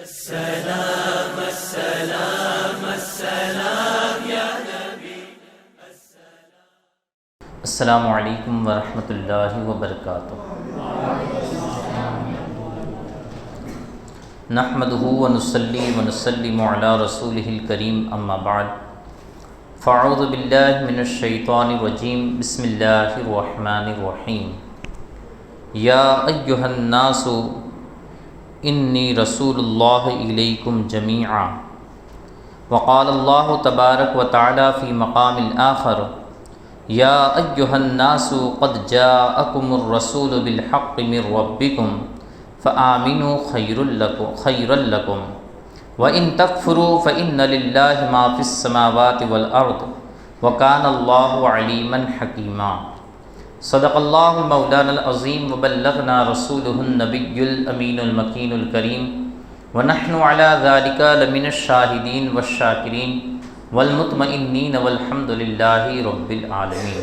السلام السلام السلام یا نبی السلام علیکم ورحمۃ اللہ وبرکاتہ۔ نحمدہ ونصلی ونسلم علی رسولہ الکریم، اما بعد، فاعوذ باللہ من الشیطان الرجیم، بسم اللہ الرحمن الرحیم۔ یا ایہا الناس انی رسول اللہ الیکم جمیعا، وقال اللہ تبارک و تعالی فی مقام آخر، یا ایہا الناس قد جاءکم الرسول بالحق من ربکم فآمنوا خیرا لکم وإن تکفروا فإن للہ ما فی السماوات والارض وکان اللہ علیما حکیما۔ صدق اللہ مولانا العظیم وبلغنا رسولہ النبی الامین المکین الکریم، ونحن علی ذلک لمن الشاہدین والشاکرین والمطمئنین والحمد للہ رب العالمین۔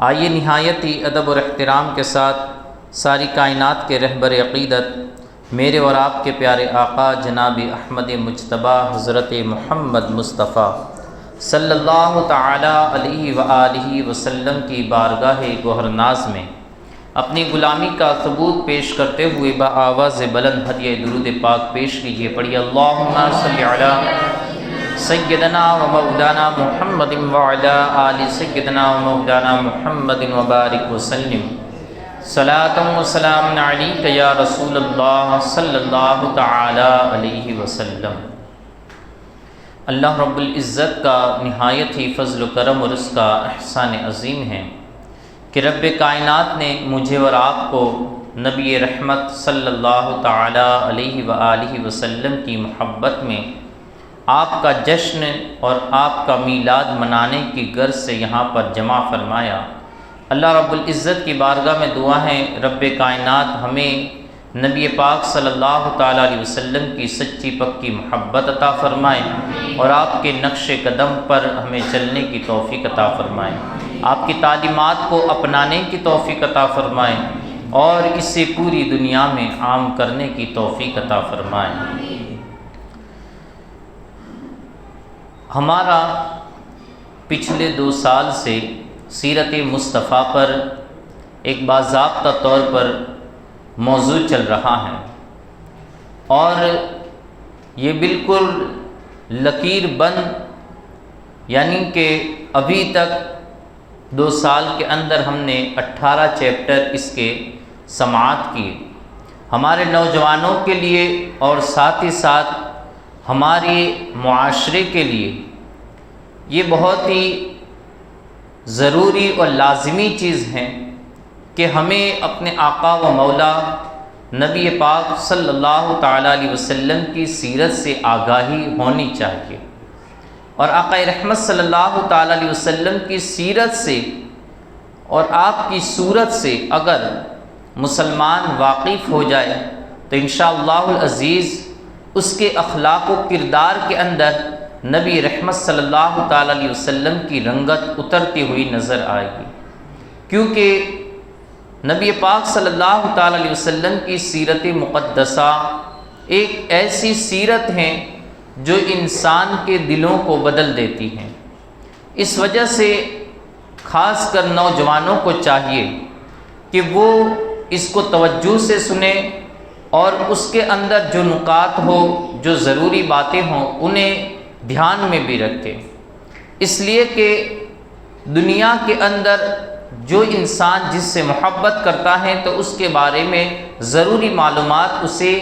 آئیے نہایت ہی ادب اور احترام کے ساتھ ساری کائنات کے رہبر عقیدت میرے اور آپ کے پیارے آقا جناب احمد مجتبیٰ حضرت محمد مصطفیٰ صلی اللہ تعالی علیہ وآلہ وسلم کی بارگاہ گوہر ناز میں اپنی غلامی کا ثبوت پیش کرتے ہوئے بآواز بلند ہدیہ درود پاک پیش کیجیے۔ پڑھیے اللہم صلی علی سیدنا و مولانا محمد وعلی آل سیدنا و مولانا محمد وبارک وسلم، صلاۃ و سلام علیک یا رسول اللہ صلی اللہ تعالی علیہ وسلم۔ اللہ رب العزت کا نہایت ہی فضل و کرم اور اس کا احسان عظیم ہے کہ رب کائنات نے مجھے اور آپ کو نبی رحمت صلی اللہ تعالی علیہ وآلہ وسلم کی محبت میں آپ کا جشن اور آپ کا میلاد منانے کی غرض سے یہاں پر جمع فرمایا۔ اللہ رب العزت کی بارگاہ میں دعا ہے رب کائنات ہمیں نبی پاک صلی اللہ تعالیٰ علیہ وسلم کی سچی پکی محبت عطا فرمائے اور آپ کے نقش قدم پر ہمیں چلنے کی توفیق عطا فرمائے، آپ کی تعلیمات کو اپنانے کی توفیق عطا فرمائے اور اسے پوری دنیا میں عام کرنے کی توفیق عطا فرمائے۔ ہمارا پچھلے 2 سال سے سیرت مصطفیٰ پر ایک باضابطہ طور پر موضوع چل رہا ہے اور یہ بالکل لکیر بند، یعنی کہ ابھی تک 2 سال کے اندر ہم نے 18 چیپٹر اس کے سماعت کیے۔ ہمارے نوجوانوں کے لیے اور ساتھ ہی ساتھ ہمارے معاشرے کے لیے یہ بہت ہی ضروری اور لازمی چیز ہے کہ ہمیں اپنے آقا و مولا نبی پاک صلی اللہ تعالیٰ علیہ وسلم کی سیرت سے آگاہی ہونی چاہیے، اور آقا رحمت صلی اللہ تعالیٰ علیہ وسلم کی سیرت سے اور آپ کی صورت سے اگر مسلمان واقف ہو جائے تو انشاءاللہ العزیز اس کے اخلاق و کردار کے اندر نبی رحمت صلی اللہ تعالیٰ علیہ وسلم کی رنگت اترتی ہوئی نظر آئے گی، کیونکہ نبی پاک صلی اللہ تعالیٰ علیہ وسلم کی سیرت مقدسہ ایک ایسی سیرت ہے جو انسان کے دلوں کو بدل دیتی ہے۔ اس وجہ سے خاص کر نوجوانوں کو چاہیے کہ وہ اس کو توجہ سے سنیں اور اس کے اندر جو نکات ہو، جو ضروری باتیں ہوں، انہیں دھیان میں بھی رکھیں، اس لیے کہ دنیا کے اندر جو انسان جس سے محبت کرتا ہے تو اس کے بارے میں ضروری معلومات اسے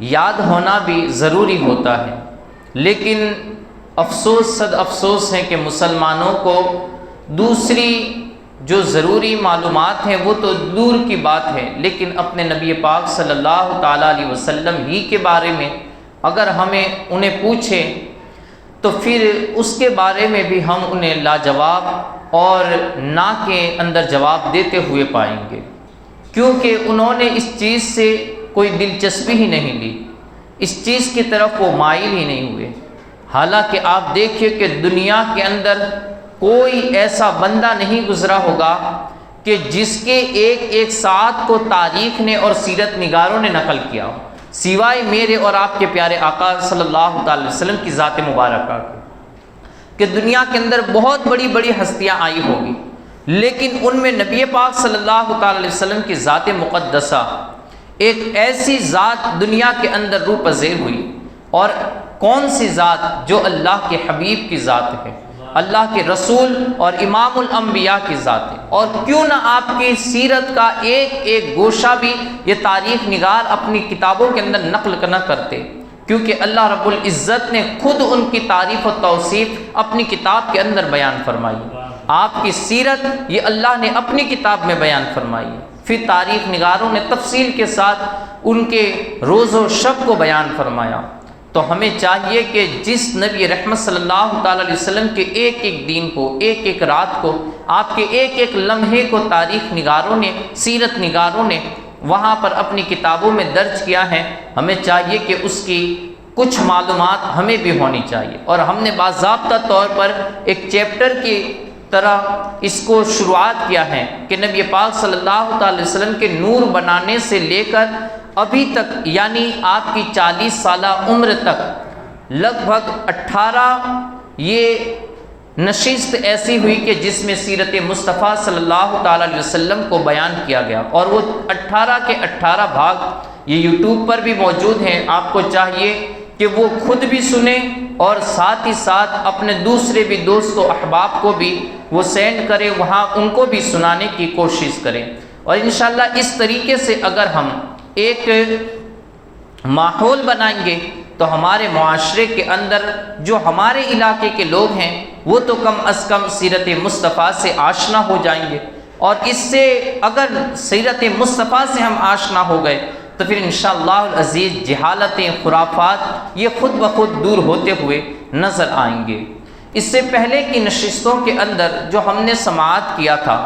یاد ہونا بھی ضروری ہوتا ہے، لیکن افسوس صد افسوس ہے کہ مسلمانوں کو دوسری جو ضروری معلومات ہیں وہ تو دور کی بات ہے، لیکن اپنے نبی پاک صلی اللہ تعالیٰ علیہ وسلم ہی کے بارے میں اگر ہمیں انہیں پوچھیں تو پھر اس کے بارے میں بھی ہم انہیں لاجواب اور نہ کے اندر جواب دیتے ہوئے پائیں گے، کیونکہ انہوں نے اس چیز سے کوئی دلچسپی ہی نہیں لی، اس چیز کی طرف وہ مائل ہی نہیں ہوئے۔ حالانکہ آپ دیکھیے کہ دنیا کے اندر کوئی ایسا بندہ نہیں گزرا ہوگا کہ جس کے ایک ایک ساتھ کو تاریخ نے اور سیرت نگاروں نے نقل کیا ہو۔ سوائے میرے اور آپ کے پیارے آقا صلی اللہ تعالی وسلم کی ذات مبارکہ کے، کہ دنیا کے اندر بہت بڑی بڑی ہستیاں آئی ہوگی، لیکن ان میں نبی پاک صلی اللہ تعالی علیہ وسلم کی ذات مقدسہ ایک ایسی ذات دنیا کے اندر روح پذیر ہوئی، اور کون سی ذات؟ جو اللہ کے حبیب کی ذات ہے، اللہ کے رسول اور امام الانبیاء کی ذات ہے۔ اور کیوں نہ آپ کی سیرت کا ایک ایک گوشہ بھی یہ تاریخ نگار اپنی کتابوں کے اندر نقل نہ کرتے، کیونکہ اللہ رب العزت نے خود ان کی تعریف و توصیف اپنی کتاب کے اندر بیان فرمائی۔ آپ کی سیرت یہ اللہ نے اپنی کتاب میں بیان فرمائی، پھر تاریخ نگاروں نے تفصیل کے ساتھ ان کے روز و شب کو بیان فرمایا۔ تو ہمیں چاہیے کہ جس نبی رحمت صلی اللہ تعالی علیہ وسلم کے ایک ایک دن کو، ایک ایک رات کو، آپ کے ایک ایک لمحے کو تاریخ نگاروں نے، سیرت نگاروں نے وہاں پر اپنی کتابوں میں درج کیا ہے، ہمیں چاہیے کہ اس کی کچھ معلومات ہمیں بھی ہونی چاہیے۔ اور ہم نے باضابطہ طور پر ایک چیپٹر کی طرح اس کو شروعات کیا ہے کہ نبی پاک صلی اللہ تعالی وسلم کے نور بنانے سے لے کر ابھی تک، یعنی آپ کی 40 سالہ عمر تک لگ بھگ 18 یہ نشست ایسی ہوئی کہ جس میں سیرت مصطفیٰ صلی اللہ تعالی علیہ وسلم کو بیان کیا گیا، اور وہ 18 کے 18 بھاگ یہ یوٹیوب پر بھی موجود ہیں۔ آپ کو چاہیے کہ وہ خود بھی سنیں اور ساتھ ہی ساتھ اپنے دوسرے بھی دوست و احباب کو بھی وہ سینڈ کریں، وہاں ان کو بھی سنانے کی کوشش کریں۔ اور انشاءاللہ اس طریقے سے اگر ہم ایک ماحول بنائیں گے تو ہمارے معاشرے کے اندر جو ہمارے علاقے کے لوگ ہیں وہ تو کم از کم سیرت مصطفیٰ سے آشنا ہو جائیں گے، اور اس سے اگر سیرت مصطفیٰ سے ہم آشنا ہو گئے تو پھر انشاءاللہ العزیز جہالتیں، خرافات یہ خود بخود دور ہوتے ہوئے نظر آئیں گے۔ اس سے پہلے کی نشستوں کے اندر جو ہم نے سماعت کیا تھا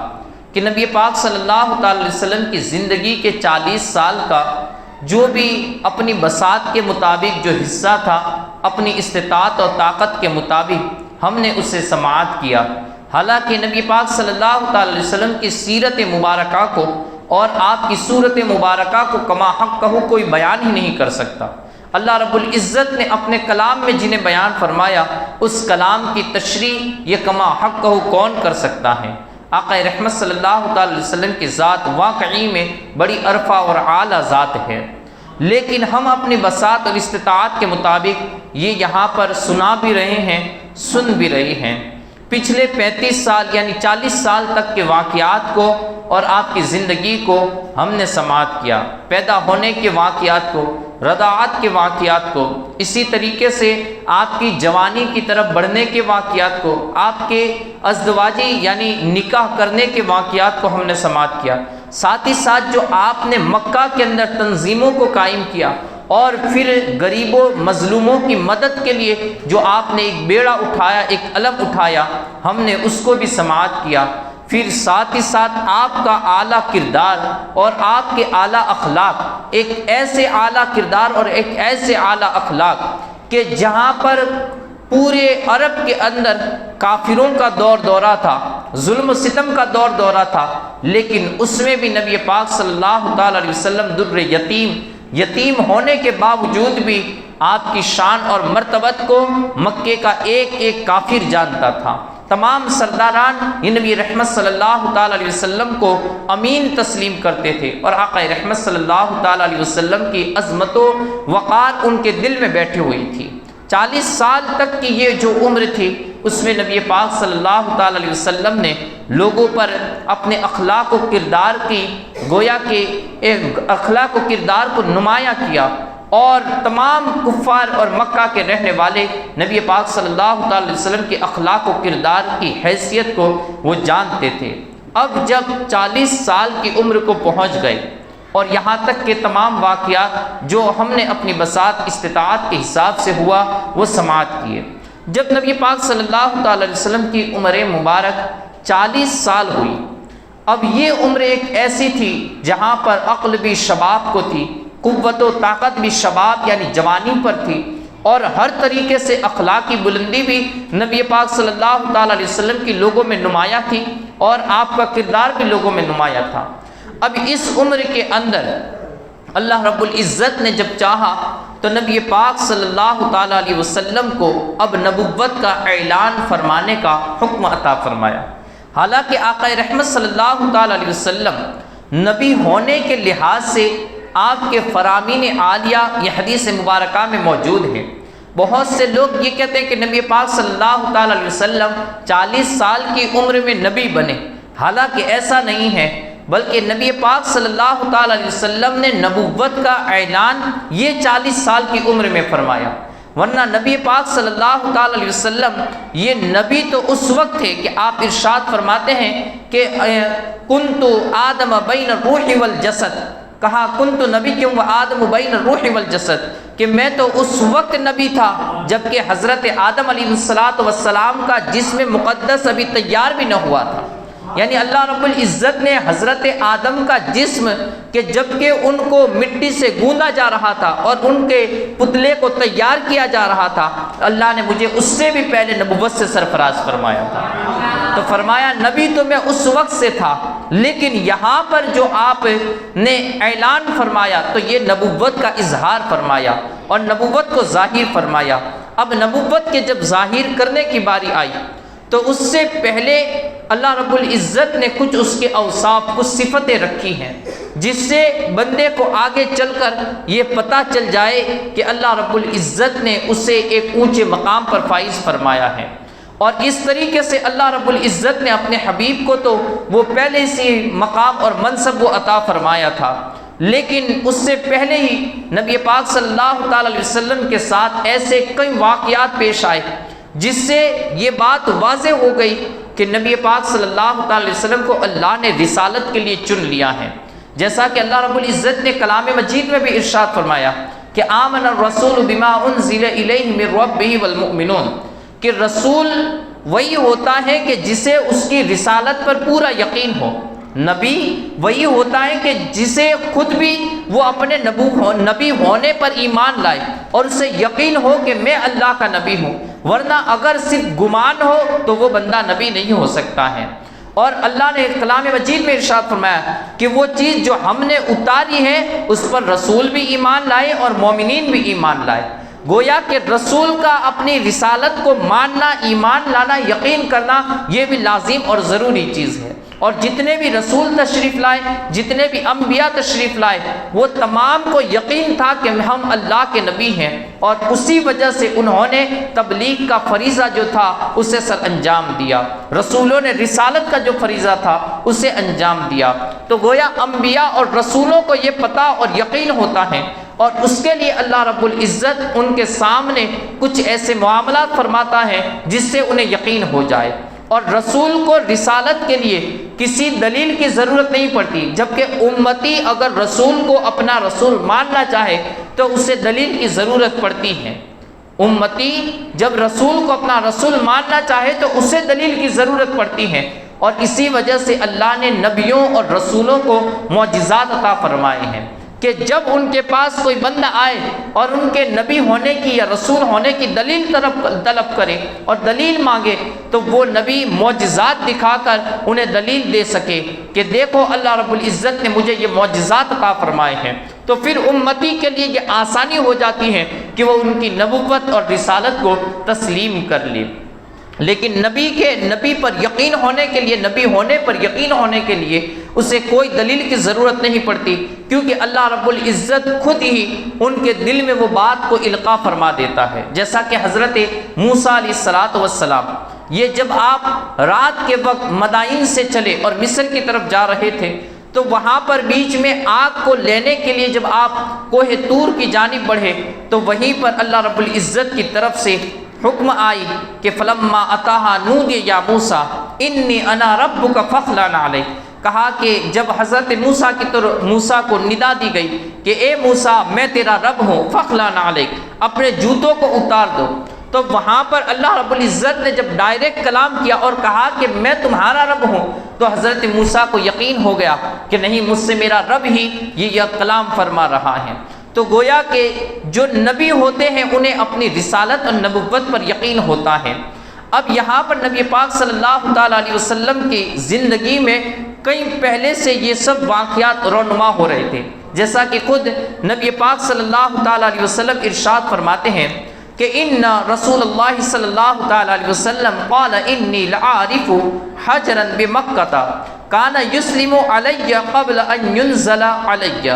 کہ نبی پاک صلی اللہ تعالی علیہ وسلم کی زندگی کے 40 سال کا جو بھی اپنی بساط کے مطابق جو حصہ تھا، اپنی استطاعت اور طاقت کے مطابق ہم نے اسے سماعت کیا۔ حالانکہ نبی پاک صلی اللہ تعالی علیہ وسلم کی سیرت مبارکہ کو اور آپ کی صورت مبارکہ کو کما حق کہو کوئی بیان ہی نہیں کر سکتا۔ اللہ رب العزت نے اپنے کلام میں جنہیں بیان فرمایا، اس کلام کی تشریح یہ کما حق کہو کون کر سکتا ہے؟ آقا رحمت صلی اللہ تعالی علیہ وسلم کی ذات واقعی میں بڑی عرفہ اور اعلیٰ ذات ہے، لیکن ہم اپنی بساط اور استطاعت کے مطابق یہ یہاں پر سنا بھی رہے ہیں، سن بھی رہے ہیں۔ پچھلے 35 سال یعنی 40 سال تک کے واقعات کو اور آپ کی زندگی کو ہم نے سماعت کیا، پیدا ہونے کے واقعات کو، رضاعت کے واقعات کو، اسی طریقے سے آپ کی جوانی کی طرف بڑھنے کے واقعات کو، آپ کے ازدواجی یعنی نکاح کرنے کے واقعات کو ہم نے سماعت کیا۔ ساتھ ہی ساتھ جو آپ نے مکہ کے اندر تنظیموں کو قائم کیا اور پھر غریبوں مظلوموں کی مدد کے لیے جو آپ نے ایک بیڑا اٹھایا، ایک علم اٹھایا، ہم نے اس کو بھی سماعت کیا۔ پھر ساتھ ہی ساتھ آپ کا اعلیٰ کردار اور آپ کے اعلیٰ اخلاق، ایک ایسے اعلیٰ کردار اور ایک ایسے اعلیٰ اخلاق کہ جہاں پر پورے عرب کے اندر کافروں کا دور دورہ تھا، ظلم و ستم کا دور دورہ تھا، لیکن اس میں بھی نبی پاک صلی اللہ تعالی علیہ وسلم در یتیم ہونے کے باوجود بھی آپ کی شان اور مرتبت کو مکے کا ایک ایک کافر جانتا تھا۔ تمام سرداران یہ نبی رحمت صلی اللہ تعالی علیہ وسلم کو امین تسلیم کرتے تھے، اور آقا رحمت صلی اللہ تعالی علیہ وسلم کی عظمت و وقار ان کے دل میں بیٹھی ہوئی تھی۔ 40 سال تک کی یہ جو عمر تھی اس میں نبی پاک صلی اللہ تعالی علیہ وسلم نے لوگوں پر اپنے اخلاق و کردار کی گویا کہ اخلاق و کردار کو نمایاں کیا، اور تمام کفار اور مکہ کے رہنے والے نبی پاک صلی اللہ تعالی علیہ وسلم کے اخلاق و کردار کی حیثیت کو وہ جانتے تھے۔ اب جب 40 سال کی عمر کو پہنچ گئے اور یہاں تک کہ تمام واقعات جو ہم نے اپنی بساط استطاعت کے حساب سے ہوا وہ سماعت کیے۔ جب نبی پاک صلی اللہ تعالی علیہ وسلم کی عمر مبارک 40 سال ہوئی، اب یہ عمر ایک ایسی تھی جہاں پر عقل بھی شباب کو تھی، قوت و طاقت بھی شباب یعنی جوانی پر تھی، اور ہر طریقے سے اخلاقی بلندی بھی نبی پاک صلی اللہ تعالی علیہ وسلم کی لوگوں میں نمایاں تھی، اور آپ کا کردار بھی لوگوں میں نمایاں تھا۔ اب اس عمر کے اندر اللہ رب العزت نے جب چاہا تو نبی پاک صلی اللہ تعالیٰ علیہ وسلم کو اب نبوت کا اعلان فرمانے کا حکم عطا فرمایا۔ حالانکہ آقا رحمت صلی اللہ تعالیٰ علیہ وسلم نبی ہونے کے لحاظ سے آپ کے فرامین عالیہ یہ حدیث مبارکہ میں موجود ہے۔ بہت سے لوگ یہ کہتے ہیں کہ نبی پاک صلی اللہ تعالیٰ علیہ وسلم 40 سال کی عمر میں نبی بنے، حالانکہ ایسا نہیں ہے، بلکہ نبی پاک صلی اللہ تعالیٰ علیہ وسلم نے نبوت کا اعلان یہ 40 سال کی عمر میں فرمایا، ورنہ نبی پاک صلی اللہ تعالیٰ علیہ وسلم یہ نبی تو اس وقت تھے کہ آپ ارشاد فرماتے ہیں کہ کنت آدم بین الروح والجسد، کہا کنت نبیکم و آدم بین الروح والجسد، کہ میں تو اس وقت نبی تھا جبکہ حضرت آدم علیہ السلام کا جسم مقدس ابھی تیار بھی نہ ہوا تھا۔ یعنی اللہ رب العزت نے حضرت آدم کا جسم کہ جبکہ ان کو مٹی سے گوندا جا رہا تھا اور ان کے پتلے کو تیار کیا جا رہا تھا، اللہ نے مجھے اس سے بھی پہلے نبوت سے سرفراز فرمایا تھا۔ تو فرمایا نبی تو میں اس وقت سے تھا، لیکن یہاں پر جو آپ نے اعلان فرمایا تو یہ نبوت کا اظہار فرمایا اور نبوت کو ظاہر فرمایا۔ اب نبوت کے جب ظاہر کرنے کی باری آئی تو اس سے پہلے اللہ رب العزت نے کچھ اس کے اوصاف، کچھ صفتیں رکھی ہیں جس سے بندے کو آگے چل کر یہ پتہ چل جائے کہ اللہ رب العزت نے اسے ایک اونچے مقام پر فائز فرمایا ہے۔ اور اس طریقے سے اللہ رب العزت نے اپنے حبیب کو تو وہ پہلے سے مقام اور منصب وہ عطا فرمایا تھا، لیکن اس سے پہلے ہی نبی پاک صلی اللہ تعالی علیہ وسلم کے ساتھ ایسے کئی واقعات پیش آئے جس سے یہ بات واضح ہو گئی کہ نبی پاک صلی اللہ تعالی علیہ وسلم کو اللہ نے رسالت کے لیے چن لیا ہے۔ جیسا کہ اللہ رب العزت نے کلام مجید میں بھی ارشاد فرمایا کہ آمن الرسول بما انزل الیہ من ربہ والمؤمنون، کہ رسول وہی ہوتا ہے کہ جسے اس کی رسالت پر پورا یقین ہو، نبی وہی ہوتا ہے کہ جسے خود بھی وہ اپنے نبی ہونے پر ایمان لائے اور اسے یقین ہو کہ میں اللہ کا نبی ہوں، ورنہ اگر صرف گمان ہو تو وہ بندہ نبی نہیں ہو سکتا ہے۔ اور اللہ نے کلام مجید میں ارشاد فرمایا کہ وہ چیز جو ہم نے اتاری ہے اس پر رسول بھی ایمان لائے اور مومنین بھی ایمان لائے۔ گویا کہ رسول کا اپنی رسالت کو ماننا، ایمان لانا، یقین کرنا یہ بھی لازم اور ضروری چیز ہے۔ اور جتنے بھی رسول تشریف لائے، جتنے بھی انبیاء تشریف لائے، وہ تمام کو یقین تھا کہ ہم اللہ کے نبی ہیں، اور اسی وجہ سے انہوں نے تبلیغ کا فریضہ جو تھا اسے سر انجام دیا، رسولوں نے رسالت کا جو فریضہ تھا اسے انجام دیا۔ تو گویا انبیاء اور رسولوں کو یہ پتہ اور یقین ہوتا ہے، اور اس کے لیے اللہ رب العزت ان کے سامنے کچھ ایسے معاملات فرماتا ہے جس سے انہیں یقین ہو جائے۔ اور رسول کو رسالت کے لیے کسی دلیل کی ضرورت نہیں پڑتی، جبکہ امتی اگر رسول کو اپنا رسول ماننا چاہے تو اسے دلیل کی ضرورت پڑتی ہے۔ امتی جب رسول کو اپنا رسول ماننا چاہے تو اسے دلیل کی ضرورت پڑتی ہے، اور اسی وجہ سے اللہ نے نبیوں اور رسولوں کو معجزات عطا فرمائے ہیں کہ جب ان کے پاس کوئی بندہ آئے اور ان کے نبی ہونے کی یا رسول ہونے کی دلیل طلب کرے اور دلیل مانگے تو وہ نبی معجزات دکھا کر انہیں دلیل دے سکے کہ دیکھو اللہ رب العزت نے مجھے یہ معجزات عطا فرمائے ہیں، تو پھر امتی کے لیے یہ آسانی ہو جاتی ہے کہ وہ ان کی نبوت اور رسالت کو تسلیم کر لے۔ لیکن نبی پر یقین ہونے کے لیے، نبی ہونے پر یقین ہونے کے لیے اسے کوئی دلیل کی ضرورت نہیں پڑتی، کیونکہ اللہ رب العزت خود ہی ان کے دل میں وہ بات کو القاء فرما دیتا ہے۔ جیسا کہ حضرت موسیٰ علیہ السلام یہ جب آپ رات کے وقت مدائن سے چلے اور مصر کی طرف جا رہے تھے تو وہاں پر بیچ میں آگ کو لینے کے لیے جب آپ کوہ طور کی جانب بڑھے تو وہیں پر اللہ رب العزت کی طرف سے حکم آئی کہ فلما اتاہا نودی یا موسیٰ انی انا ربک فاخلع نعلیک، کہا کہ جب حضرت موسیٰ کی طرف موسیٰ کو ندا دی گئی کہ اے موسیٰ میں تیرا رب ہوں، فاخلع نعلیک، اپنے جوتوں کو اتار دو، تو وہاں پر اللہ رب العزت نے جب ڈائریکٹ کلام کیا اور کہا کہ میں تمہارا رب ہوں تو حضرت موسیٰ کو یقین ہو گیا کہ نہیں، مجھ سے میرا رب ہی یہ کلام فرما رہا ہے۔ تو گویا کہ جو نبی ہوتے ہیں انہیں اپنی رسالت اور نبوت پر یقین ہوتا ہے۔ اب یہاں پر نبی پاک صلی اللہ تعالیٰ علیہ وسلم کی زندگی میں کئی پہلے سے یہ سب واقعات رونما ہو رہے تھے، جیسا کہ خود نبی پاک صلی اللہ تعالیٰ علیہ وسلم ارشاد فرماتے ہیں کہ ان رسول اللہ صلی اللہ تعالیٰ علیہ وسلم قال انی لعارف حجرا بمکہ کان یسلم علی قبل ان ینزل علی،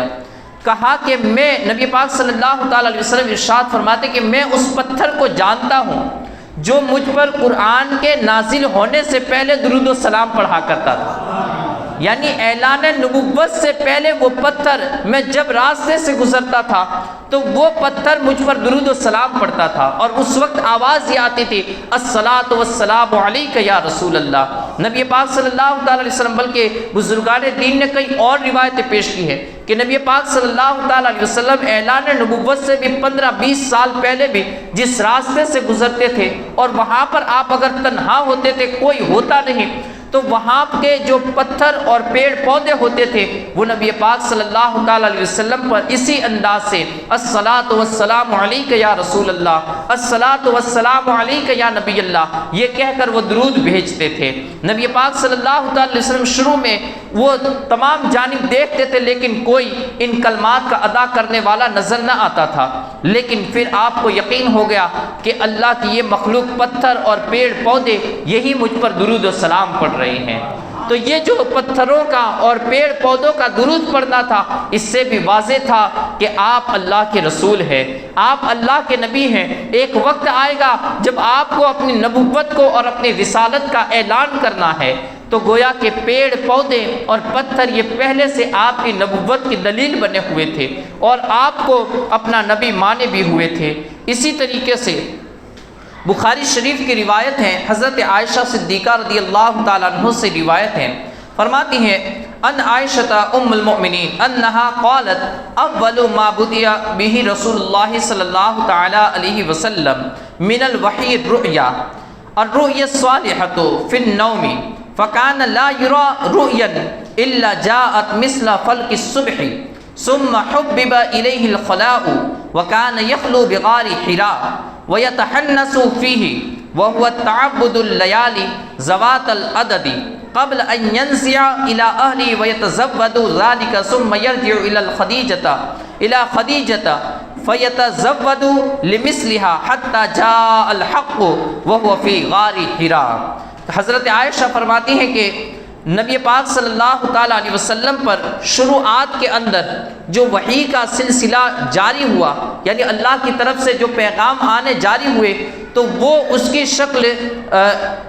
کہا کہ میں، نبی پاک صلی اللہ تعالیٰ علیہ وسلم ارشاد فرماتے کہ میں اس پتھر کو جانتا ہوں جو مجھ پر قرآن کے نازل ہونے سے پہلے درود و سلام پڑھا کرتا تھا، یعنی اعلان نبوت سے پہلے وہ پتھر، میں جب راستے سے گزرتا تھا تو وہ پتھر مجھ پر درود و سلام پڑھتا تھا، اور اس وقت آواز یہ آتی تھی الصلاۃ والسلام علیک یا رسول اللہ۔ نبی پاک صلی اللہ تعالیٰ علیہ وسلم، بلکہ بزرگان دین نے کئی اور روایتیں پیش کی ہے کہ نبی پاک صلی اللہ تعالیٰ علیہ وسلم اعلان نبوت سے بھی 15-20 سال پہلے بھی جس راستے سے گزرتے تھے اور وہاں پر آپ اگر تنہا ہوتے تھے، کوئی ہوتا نہیں، تو وہاں کے جو پتھر اور پیڑ پودے ہوتے تھے وہ نبی پاک صلی اللہ تعالیٰ علیہ وسلم پر اسی انداز سے الصلاۃ والسلام علیک یا رسول اللہ، الصلاۃ والسلام علیک یا نبی اللہ، یہ کہہ کر وہ درود بھیجتے تھے۔ نبی پاک صلی اللہ تعالیٰ علیہ وسلم شروع میں وہ تمام جانب دیکھتے تھے لیکن کوئی ان کلمات کا ادا کرنے والا نظر نہ آتا تھا، لیکن پھر آپ کو یقین ہو گیا کہ اللہ کی یہ مخلوق پتھر اور پیڑ پودے یہی مجھ پر درود و سلام پڑھ رہی ہیں۔ تو یہ جو پتھروں کا اور پیڑ پودوں کا درود پڑھنا تھا، اس سے بھی واضح تھا کہ آپ اللہ کے رسول ہیں، آپ اللہ کے نبی ہیں۔ ایک وقت آئے گا جب آپ کو اپنی نبوت کو اور اپنی رسالت کا اعلان کرنا ہے، تو گویا کہ پیڑ پودے اور پتھر یہ پہلے سے آپ کی نبوت کی دلیل بنے ہوئے تھے اور آپ کو اپنا نبی مانے بھی ہوئے تھے۔ اسی طریقے سے بخاری شریف کی روایت ہے، حضرت عائشہ صدیقہ رضی اللہ تعالیٰ عنہ سے روایت ہے، فرماتی ہیں ان عائشہ ام المؤمنین انہا قالت اول ما بدأ به رسول اللہ صلی اللہ تعالیٰ علیہ وسلم من الوحی الرؤیا الرؤیا الصالحۃ فی النوم فکان لا یرى رؤیا الا جاءت مثل فلق الصبح ثم حبب الیہ الخلاء وکان یخلو بغار حراء ويتحنس فيه وهو التعبد الليالي ذوات العدد قبل أن ينزع إلى أهله ويتزود ذلك ثم يرجع إلى خديجة فيتزود لمثلها حتى جاء الحق وهو في غار حراء۔ حضرت عائشہ فرماتی ہیں کہ نبی پاک صلی اللہ تعالیٰ علیہ وسلم پر شروعات کے اندر جو وحی کا سلسلہ جاری ہوا، یعنی اللہ کی طرف سے جو پیغام آنے جاری ہوئے، تو وہ اس کی شکل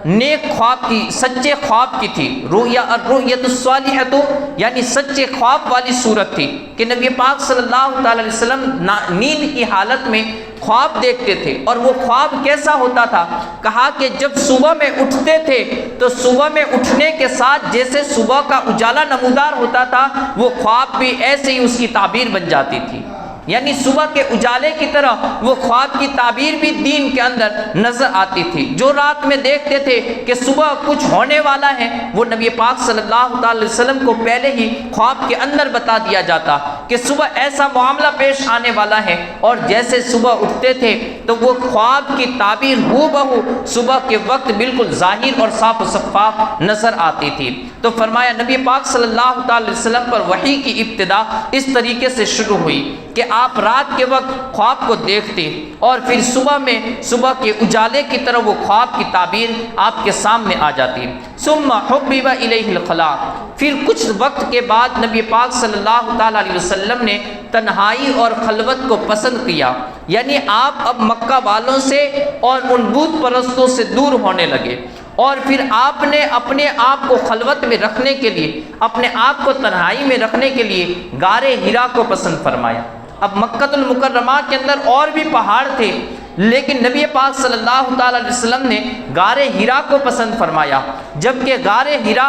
نیک خواب کی، سچے خواب کی تھی۔ الرؤیۃ الصالحۃ یعنی سچے خواب والی صورت تھی کہ نبی پاک صلی اللہ تعالیٰ علیہ وسلم نیند کی حالت میں خواب دیکھتے تھے، اور وہ خواب کیسا ہوتا تھا؟ کہا کہ جب صبح میں اٹھتے تھے تو صبح میں اٹھنے کے ساتھ جیسے صبح کا اجالا نمودار ہوتا تھا، وہ خواب بھی ایسے ہی اس کی تعبیر بن جاتی تھی، یعنی صبح کے اجالے کی طرح وہ خواب کی تعبیر بھی دین کے اندر نظر آتی تھی۔ جو رات میں دیکھتے تھے کہ صبح کچھ ہونے والا ہے، وہ نبی پاک صلی اللہ تعالی وسلم کو پہلے ہی خواب کے اندر بتا دیا جاتا کہ صبح ایسا معاملہ پیش آنے والا ہے، اور جیسے صبح اٹھتے تھے تو وہ خواب کی تعبیر ہو بہو صبح کے وقت بالکل ظاہر اور صاف و شفاف نظر آتی تھی۔ تو فرمایا نبی پاک صلی اللہ تعالی وسلم پر وحی کی ابتدا اس طریقے سے شروع ہوئی کہ آپ رات کے وقت خواب کو دیکھتے اور پھر صبح کے اجالے کی طرح وہ خواب کی تعبیر آپ کے سامنے آ جاتی۔ ثم حبب الیہ الخلاء، پھر کچھ وقت کے بعد نبی پاک صلی اللہ تعالی علیہ وسلم نے تنہائی اور خلوت کو پسند کیا، یعنی آپ اب مکہ والوں سے اور ان بت پرستوں سے دور ہونے لگے، اور پھر آپ نے اپنے آپ کو خلوت میں رکھنے کے لیے، اپنے آپ کو تنہائی میں رکھنے کے لیے غار حرا کو پسند فرمایا۔ اب مکہ المکرمہ کے اندر اور بھی پہاڑ تھے، لیکن نبی پاک صلی اللہ تعالی علیہ وسلم نے غار حرا کو پسند فرمایا، جبکہ غار حرا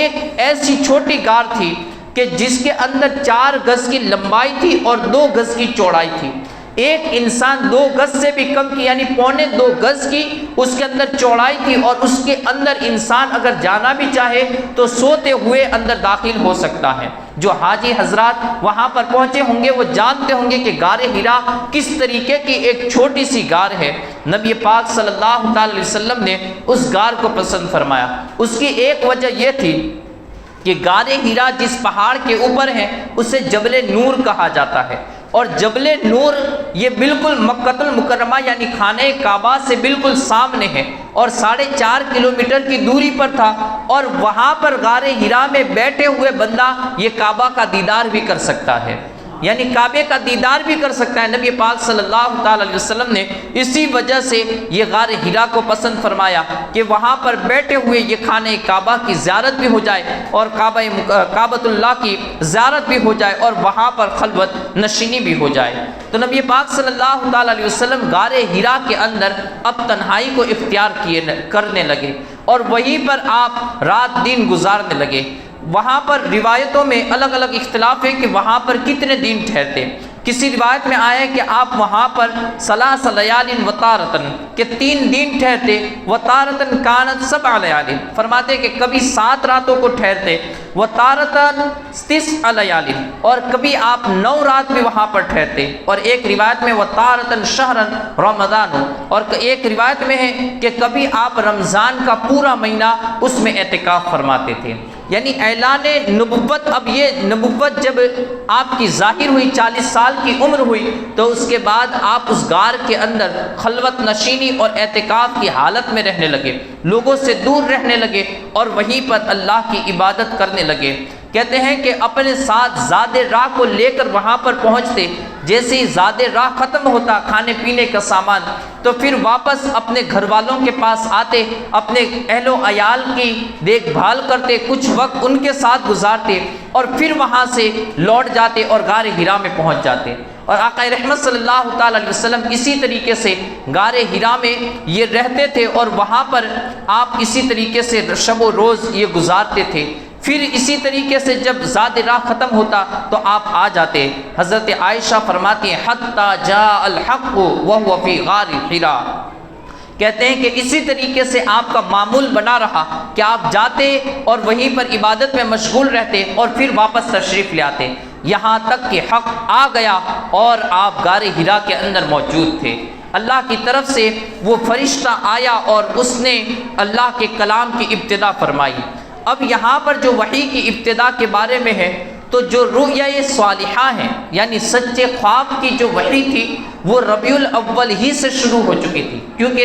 ایک ایسی چھوٹی غار تھی کہ جس کے اندر 4 گز کی لمبائی تھی اور 2 گز کی چوڑائی تھی۔ ایک انسان 2 گز سے بھی کم کی، یعنی 1.25 گز کی اس کے اندر چوڑائی تھی، اور اس کے اندر انسان اگر جانا بھی چاہے تو سوتے ہوئے اندر داخل ہو سکتا ہے۔ جو حاجی حضرات وہاں پر پہنچے ہوں گے وہ جانتے ہوں گے کہ غار حرا کس طریقے کی ایک چھوٹی سی غار ہے۔ نبی پاک صلی اللہ تعالی علیہ وسلم نے اس غار کو پسند فرمایا۔ اس کی ایک وجہ یہ تھی کہ غار حرا جس پہاڑ کے اوپر ہے اسے جبل نور کہا جاتا ہے، اور جبل نور یہ بالکل مکۃ المکرمہ یعنی خانہ کعبہ سے بالکل سامنے ہے اور 4.5 کلومیٹر کی دوری پر تھا، اور وہاں پر غار حرا میں بیٹھے ہوئے بندہ یہ کعبہ کا دیدار بھی کر سکتا ہے، یعنی کعبے کا دیدار بھی کر سکتا ہے۔ نبی پاک صلی اللہ تعالی علیہ وسلم نے اسی وجہ سے یہ غار حرا کو پسند فرمایا کہ وہاں پر بیٹھے ہوئے یہ خانہ کعبہ کی زیارت بھی ہو جائے اور کعبۃ اللہ کی زیارت بھی ہو جائے اور وہاں پر خلوت نشینی بھی ہو جائے۔ تو نبی پاک صلی اللہ تعالی علیہ وسلم غار حرا کے اندر اب تنہائی کو اختیار کرنے لگے اور وہیں پر آپ رات دن گزارنے لگے۔ وہاں پر روایتوں میں الگ الگ اختلاف ہے کہ وہاں پر کتنے دن ٹھہرتے۔ کسی روایت میں آیا ہے کہ آپ وہاں پر 3 لیال و تارتن کہ 3 دن ٹھہرتے، و تارتن کانت 7 لیال فرماتے کہ کبھی 7 راتوں کو ٹھہرتے، و تارتن 9 لیال اور کبھی آپ 9 رات بھی وہاں پر ٹھہرتے، اور ایک روایت میں و تارتن شہرن رمضان، اور ایک روایت میں ہے کہ کبھی آپ رمضان کا پورا مہینہ اس میں اعتکاف فرماتے تھے۔ یعنی اعلان نبوت، اب یہ نبوت جب آپ کی ظاہر ہوئی، 40 سال کی عمر ہوئی، تو اس کے بعد آپ اس غار کے اندر خلوت نشینی اور اعتکاف کی حالت میں رہنے لگے، لوگوں سے دور رہنے لگے اور وہیں پر اللہ کی عبادت کرنے لگے۔ کہتے ہیں کہ اپنے ساتھ زاد راہ کو لے کر وہاں پر پہنچتے، جیسے ہی زاد راہ ختم ہوتا کھانے پینے کا سامان، تو پھر واپس اپنے گھر والوں کے پاس آتے، اپنے اہل و عیال کی دیکھ بھال کرتے، کچھ وقت ان کے ساتھ گزارتے اور پھر وہاں سے لوٹ جاتے اور غار حرا میں پہنچ جاتے۔ اور آقا رحمت صلی اللہ تعالی علیہ وسلم اسی طریقے سے غار حرا میں یہ رہتے تھے اور وہاں پر آپ اسی طریقے سے شب و روز یہ گزارتے تھے۔ پھر اسی طریقے سے جب زاد راہ ختم ہوتا تو آپ آ جاتے۔ حضرت عائشہ فرماتی ہیں حتی جاء الحق وهو فی غار حرا، کہتے ہیں کہ اسی طریقے سے آپ کا معمول بنا رہا کہ آپ جاتے اور وہیں پر عبادت میں مشغول رہتے اور پھر واپس تشریف لے آتے، یہاں تک کہ حق آ گیا اور آپ غار حرا کے اندر موجود تھے۔ اللہ کی طرف سے وہ فرشتہ آیا اور اس نے اللہ کے کلام کی ابتدا فرمائی۔ اب یہاں پر جو وحی کی ابتدا کے بارے میں ہے تو جو رؤیا صالحہ ہیں یعنی سچے خواب کی جو وحی تھی وہ ربیع الاول ہی سے شروع ہو چکی تھی، کیونکہ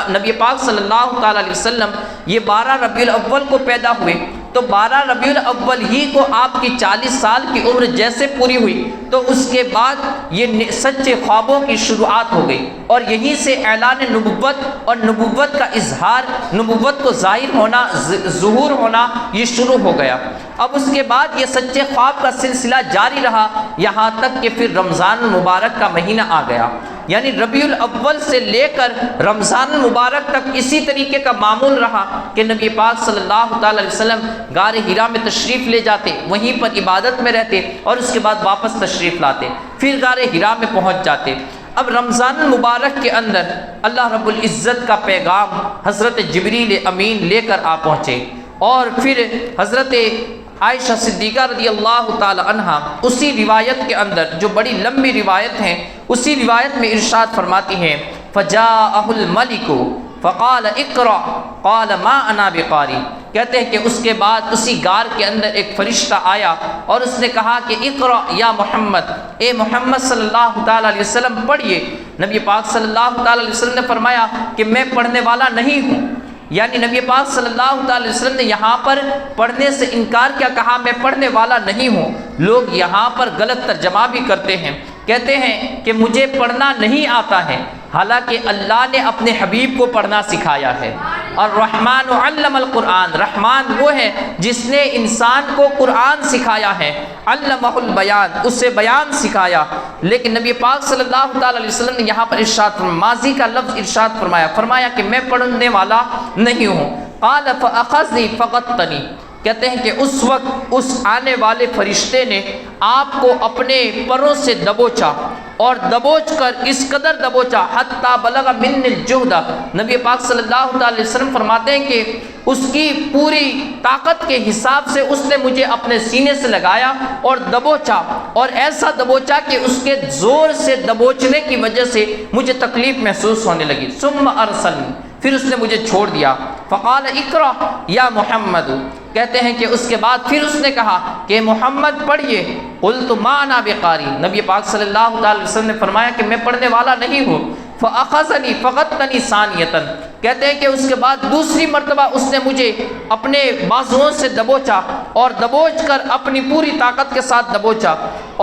نبی پاک صلی اللہ تعالی علیہ وسلم یہ 12 ربیع الاول کو پیدا ہوئے، تو 12 ربیع الاول ہی کو آپ کی 40 سال کی عمر جیسے پوری ہوئی تو اس کے بعد یہ سچے خوابوں کی شروعات ہو گئی، اور یہیں سے اعلان نبوت اور نبوت کا اظہار، نبوت کو ظاہر ہونا، ظہور ہونا یہ شروع ہو گیا۔ اب اس کے بعد یہ سچے خواب کا سلسلہ جاری رہا یہاں تک کہ پھر رمضان المبارک کا مہینہ آ گیا، یعنی ربیع الاول سے لے کر رمضان المبارک تک اسی طریقے کا معمول رہا کہ نبی پاک صلی اللہ تعالی علیہ وسلم غار حرا میں تشریف لے جاتے، وہیں پر عبادت میں رہتے اور اس کے بعد واپس تشریف لاتے، پھر غار حرا میں پہنچ جاتے۔ اب رمضان المبارک کے اندر اللہ رب العزت کا پیغام حضرت جبریل امین لے کر آ پہنچے، اور پھر حضرت عائشہ صدیقہ رضی اللہ تعالی عنہا اسی روایت کے اندر جو بڑی لمبی روایت ہیں اسی روایت میں ارشاد فرماتی ہیں فجاءہ الملک فقال اقرأ قال ما انا بقاری، کہتے ہیں کہ اس کے بعد اسی غار کے اندر ایک فرشتہ آیا اور اس نے کہا کہ اقرأ یا محمد، اے محمد صلی اللہ تعالی علیہ وسلم پڑھیے۔ نبی پاک صلی اللہ تعالی علیہ وسلم نے فرمایا کہ میں پڑھنے والا نہیں ہوں، یعنی نبی پاک صلی اللہ تعالی وسلم نے یہاں پر پڑھنے سے انکار کیا، کہا میں پڑھنے والا نہیں ہوں۔ لوگ یہاں پر غلط ترجمہ بھی کرتے ہیں، کہتے ہیں کہ مجھے پڑھنا نہیں آتا ہے، حالانکہ اللہ نے اپنے حبیب کو پڑھنا سکھایا ہے۔ اور رحمان علم القرآن، رحمان وہ ہے جس نے انسان کو قرآن سکھایا ہے، علمہ البیان، اسے بیان سکھایا۔ لیکن نبی پاک صلی اللہ تعالی علیہ وسلم نے یہاں پر ارشاد فرمایا، ماضی کا لفظ ارشاد فرمایا کہ میں پڑھنے والا نہیں ہوں۔ قال فاخذنی فغطنی، کہتے ہیں کہ اس وقت اس آنے والے فرشتے نے آپ کو اپنے پروں سے دبوچا اور دبوچ کر اس قدر دبوچا حتی بلغ من الجہد، نبی پاک صلی اللہ علیہ وسلم فرماتے ہیں کہ اس کی پوری طاقت کے حساب سے اس نے مجھے اپنے سینے سے لگایا اور دبوچا، اور ایسا دبوچا کہ اس کے زور سے دبوچنے کی وجہ سے مجھے تکلیف محسوس ہونے لگی۔ ثم ارسلنی، پھر اس نے مجھے چھوڑ دیا۔ فقال اقرأ یا محمد، کہتے ہیں کہ اس کے بعد پھر اس نے کہا کہ محمد پڑھیے، قلت ما انا بقاری، نبی پاک صلی اللہ علیہ وسلم نے فرمایا کہ میں پڑھنے والا نہیں ہوں، فاخذنی فغطنی ثانیۃ، کہتے ہیں کہ اس کے بعد دوسری مرتبہ اس نے مجھے اپنے بازوؤں سے دبوچا اور دبوچ کر اپنی پوری طاقت کے ساتھ دبوچا،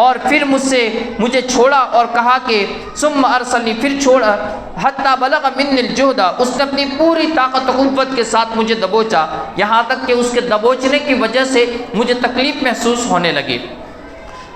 اور پھر مجھے چھوڑا اور کہا کہ ثم ارسلنی، پھر چھوڑا، حتی بلغ منی الجہد، اس نے اپنی پوری طاقت و قوت کے ساتھ مجھے دبوچا، یہاں تک کہ اس کے دبوچنے کی وجہ سے مجھے تکلیف محسوس ہونے لگی۔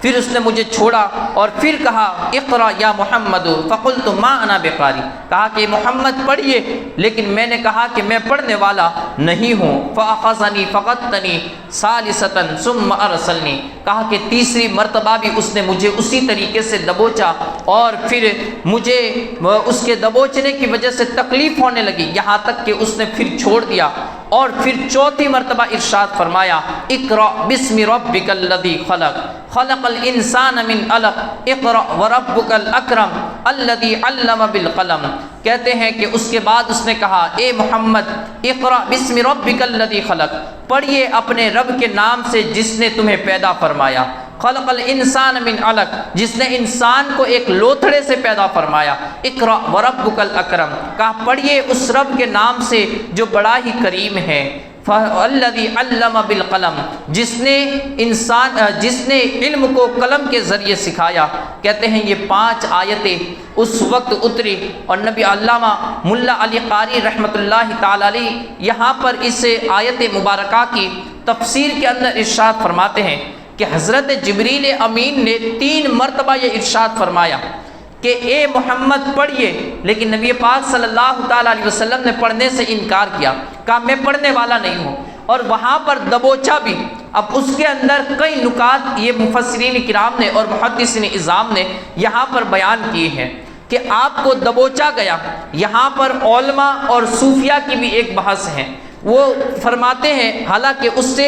پھر اس نے مجھے چھوڑا اور پھر کہا اقرا یا محمد، فقلت ما انا بقاری، کہا کہ محمد پڑھیے، لیکن میں نے کہا کہ میں پڑھنے والا نہیں ہوں۔ فاخذنی فغطنی ثالثۃ ثم ارسلنی، کہا کہ تیسری مرتبہ بھی اس نے مجھے اسی طریقے سے دبوچا اور پھر مجھے اس کے دبوچنے کی وجہ سے تکلیف ہونے لگی، یہاں تک کہ اس نے پھر چھوڑ دیا، اور پھر چوتھی مرتبہ ارشاد فرمایا اقرا بسم ربک الذی خلق، خلق الانسان من علق، اقرا وربک الاکرم الذی علم بالقلم، کہتے ہیں کہ اس کے بعد اس نے کہا اے محمد اقرا بسم ربک الذی خلق، پڑھیے اپنے رب کے نام سے جس نے تمہیں پیدا فرمایا، خلق الانسان من علق، جس نے انسان کو ایک لوتھڑے سے پیدا فرمایا، اقرا وربک الاکرم، کہا پڑھیے اس رب کے نام سے جو بڑا ہی کریم ہے، الذی علم بالقلم، جس نے علم کو قلم کے ذریعے سکھایا۔ کہتے ہیں یہ 5 آیتیں اس وقت اتری، اور نبی علامہ ملا علی قاری رحمۃ اللہ تعالی علیہ یہاں پر اس آیت مبارکہ کی تفسیر کے اندر ارشاد فرماتے ہیں کہ حضرت جبریل امین نے 3 مرتبہ یہ ارشاد فرمایا کہ اے محمد پڑھیے، لیکن نبی پاک صلی اللہ تعالیٰ علیہ وسلم نے پڑھنے سے انکار کیا، کہا میں پڑھنے والا نہیں ہوں، اور وہاں پر دبوچا بھی۔ اب اس کے اندر کئی نکات یہ مفسرین کرام نے اور محدثین اعظام نے یہاں پر بیان کیے ہیں کہ آپ کو دبوچا گیا۔ یہاں پر علماء اور صوفیہ کی بھی ایک بحث ہے، وہ فرماتے ہیں حالانکہ اس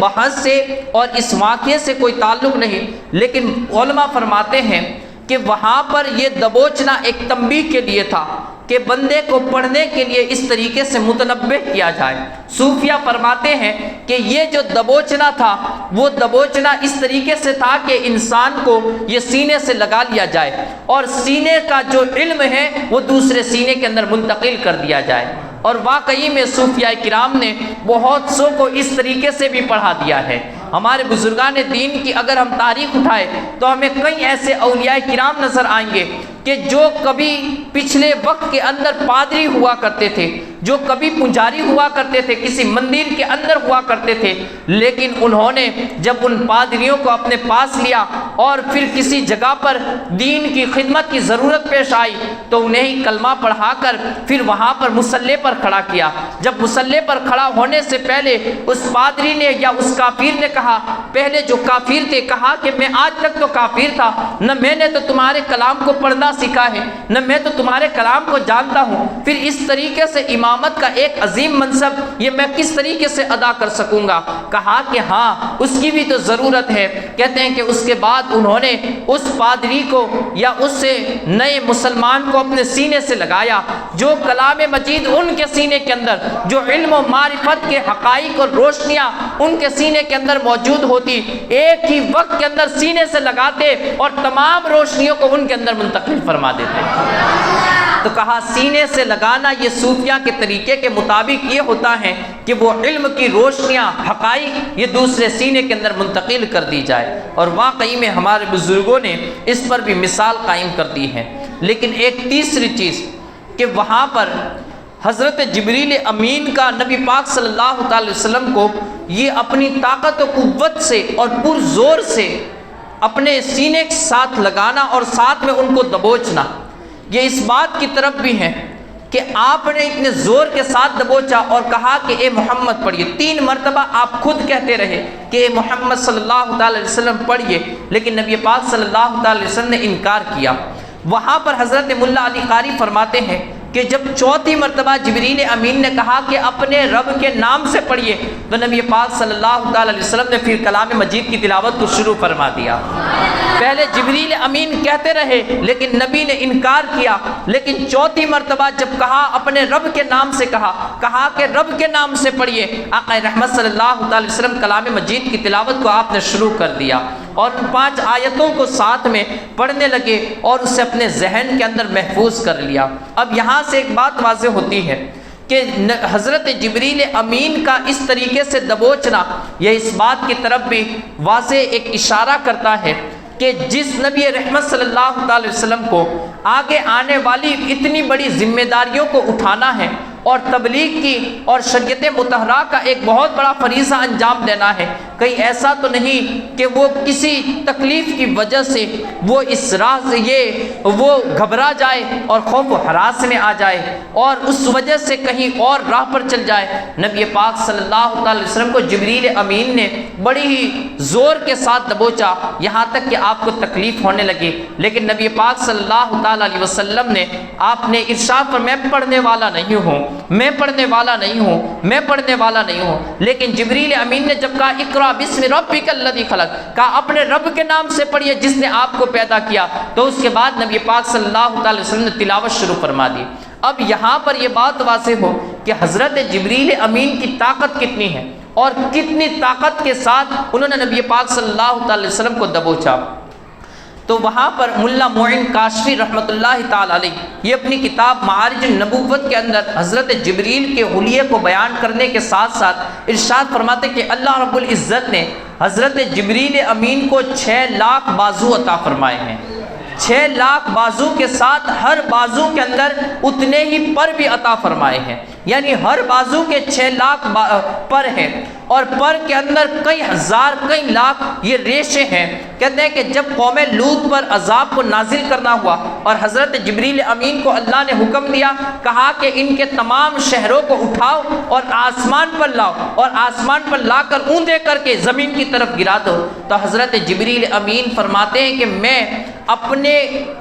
بحث سے اور اس واقعے سے کوئی تعلق نہیں، لیکن علماء فرماتے ہیں کہ وہاں پر یہ دبوچنا ایک تنبیہ کے لیے تھا کہ بندے کو پڑھنے کے لیے اس طریقے سے متنبہ کیا جائے۔ صوفیہ فرماتے ہیں کہ یہ جو دبوچنا تھا وہ دبوچنا اس طریقے سے تھا کہ انسان کو یہ سینے سے لگا لیا جائے اور سینے کا جو علم ہے وہ دوسرے سینے کے اندر منتقل کر دیا جائے، اور واقعی میں صوفیہ کرام نے بہت سو کو اس طریقے سے بھی پڑھا دیا ہے۔ ہمارے بزرگان دین کی اگر ہم تاریخ اٹھائے تو ہمیں کئی ایسے اولیاء کرام نظر آئیں گے کہ جو کبھی پچھلے وقت کے اندر پادری ہوا کرتے تھے، جو کبھی پجاری ہوا کرتے تھے، کسی مندر کے اندر ہوا کرتے تھے، لیکن انہوں نے جب ان پادریوں کو اپنے پاس لیا اور پھر کسی جگہ پر دین کی خدمت کی ضرورت پیش آئی تو انہیں کلمہ پڑھا کر پھر وہاں پر مصلی پر کھڑا کیا۔ جب مصلی پر کھڑا ہونے سے پہلے اس پادری نے یا اس کافر نے کہا، پہلے جو کافر تھے کہا کہ میں آج تک تو کافر تھا، نہ میں نے تو تمہارے کلام کو پڑھنا سیکھا ہے، نہ میں تو تمہارے کلام کو جانتا ہوں، پھر اس طریقے سے امامت کا ایک عظیم منصب یہ میں کس طریقے سے ادا کر سکوں گا؟ کہا کہ ہاں اس کی بھی تو ضرورت ہے۔ کہتے ہیں کہ اس کے بعد انہوں نے اس پادری کو یا اس نئے مسلمان کو اپنے سینے سے لگایا، جو کلام مجید ان کے سینے کے اندر، جو علم و معرفت کے حقائق اور روشنیاں ان کے سینے کے اندر موجود ہوتی، ایک ہی وقت کے اندر سینے سے لگاتے اور تمام روشنیوں کو ان کے اندر منتقل فرما دیتے۔ تو کہا سینے سے لگانا یہ صوفیہ کے طریقے کے مطابق یہ ہوتا ہے کہ وہ علم کی روشنیاں، حقائق یہ دوسرے سینے کے اندر منتقل کر دی جائے، اور واقعی میں ہمارے بزرگوں نے اس پر بھی مثال قائم کر دی ہے۔ لیکن ایک تیسری چیز کہ وہاں پر حضرت جبریل امین کا نبی پاک صلی اللہ تعالی وسلم کو یہ اپنی طاقت و قوت سے اور پر زور سے اپنے سینے کے ساتھ لگانا اور ساتھ میں ان کو دبوچنا، یہ اس بات کی طرف بھی ہے کہ آپ نے اتنے زور کے ساتھ دبوچا اور کہا کہ اے محمد پڑھیے۔ 3 مرتبہ آپ خود کہتے رہے کہ اے محمد صلی اللہ تعالی علیہ وسلم پڑھیے، لیکن نبی پاک صلی اللہ تعالی علیہ وسلم نے انکار کیا۔ وہاں پر حضرت ملا علی قاری فرماتے ہیں کہ جب چوتھی مرتبہ جبریل امین نے کہا کہ اپنے رب کے نام سے پڑھیے تو نبی پاک صلی اللہ تعالی علیہ وسلم نے پھر کلام مجید کی تلاوت کو شروع فرما دیا۔ پہلے جبریل امین کہتے رہے لیکن نبی نے انکار کیا، لیکن چوتھی مرتبہ جب کہا اپنے رب کے نام سے کہا کہ رب کے نام سے پڑھیے، آقا رحمت صلی اللہ تعالی وسلم کلام مجید کی تلاوت کو آپ نے شروع کر دیا اور ان 5 آیتوں کو ساتھ میں پڑھنے لگے اور اسے اپنے ذہن کے اندر محفوظ کر لیا۔ اب یہاں سے ایک بات واضح ہوتی ہے کہ حضرت جبریل امین کا اس طریقے سے دبوچنا یہ اس بات کی طرف بھی واضح ایک اشارہ کرتا ہے کہ جس نبی رحمت صلی اللہ تعالی وسلم کو آگے آنے والی اتنی بڑی ذمہ داریوں کو اٹھانا ہے اور تبلیغ کی اور شریعت مطہرہ کا ایک بہت بڑا فریضہ انجام دینا ہے، کہیں ایسا تو نہیں کہ وہ کسی تکلیف کی وجہ سے وہ اس راہ سے وہ گھبرا جائے اور خوف و ہراس میں آ جائے اور اس وجہ سے کہیں اور راہ پر چل جائے۔ نبی پاک صلی اللہ تعالی وسلم کو جبریل امین نے بڑی ہی زور کے ساتھ دبوچا یہاں تک کہ آپ کو تکلیف ہونے لگی، لیکن نبی پاک صلی اللہ تعالی علیہ وسلم نے آپ نے ارشاد پر میں پڑھنے والا نہیں ہوں، میں پڑھنے والا نہیں ہوں، میں پڑھنے والا نہیں ہوں، لیکن جبریل امین نے جب کہا اقرا بسم ربک الذی خلق، کہا اپنے رب کے نام سے پڑھیے جس نے آپ کو پیدا کیا، تو اس کے بعد نبی پاک صلی اللہ تعالی وسلم نے تلاوت شروع فرما دی۔ اب یہاں پر یہ بات واضح ہو کہ حضرت جبریل امین کی طاقت کتنی ہے اور کتنی طاقت کے ساتھ انہوں نے نبی پاک صلی اللہ تعالی وسلم کو دبوچا، تو وہاں پر ملا معین کاشفی رحمۃ اللہ تعالی علیہ یہ اپنی کتاب معارج النبوت کے اندر حضرت جبریل کے حلیے کو بیان کرنے کے ساتھ ساتھ ارشاد فرماتے کہ اللہ رب العزت نے حضرت جبریل امین کو 6 لاکھ بازو عطا فرمائے ہیں، 6 لاکھ بازو کے ساتھ ہر بازو کے اندر اتنے ہی پر بھی عطا فرمائے ہیں، یعنی ہر بازو کے 6 لاکھ پر ہیں اور پر کے اندر کئی ہزار کئی لاکھ یہ ریشے ہیں۔ کہتے ہیں کہ جب قوم لوط پر عذاب کو نازل کرنا ہوا اور حضرت جبریل امین کو اللہ نے حکم دیا، کہا کہ ان کے تمام شہروں کو اٹھاؤ اور آسمان پر لاؤ اور آسمان پر لا کر اونچے کر کے زمین کی طرف گرا دو، تو حضرت جبریل امین فرماتے ہیں کہ میں اپنے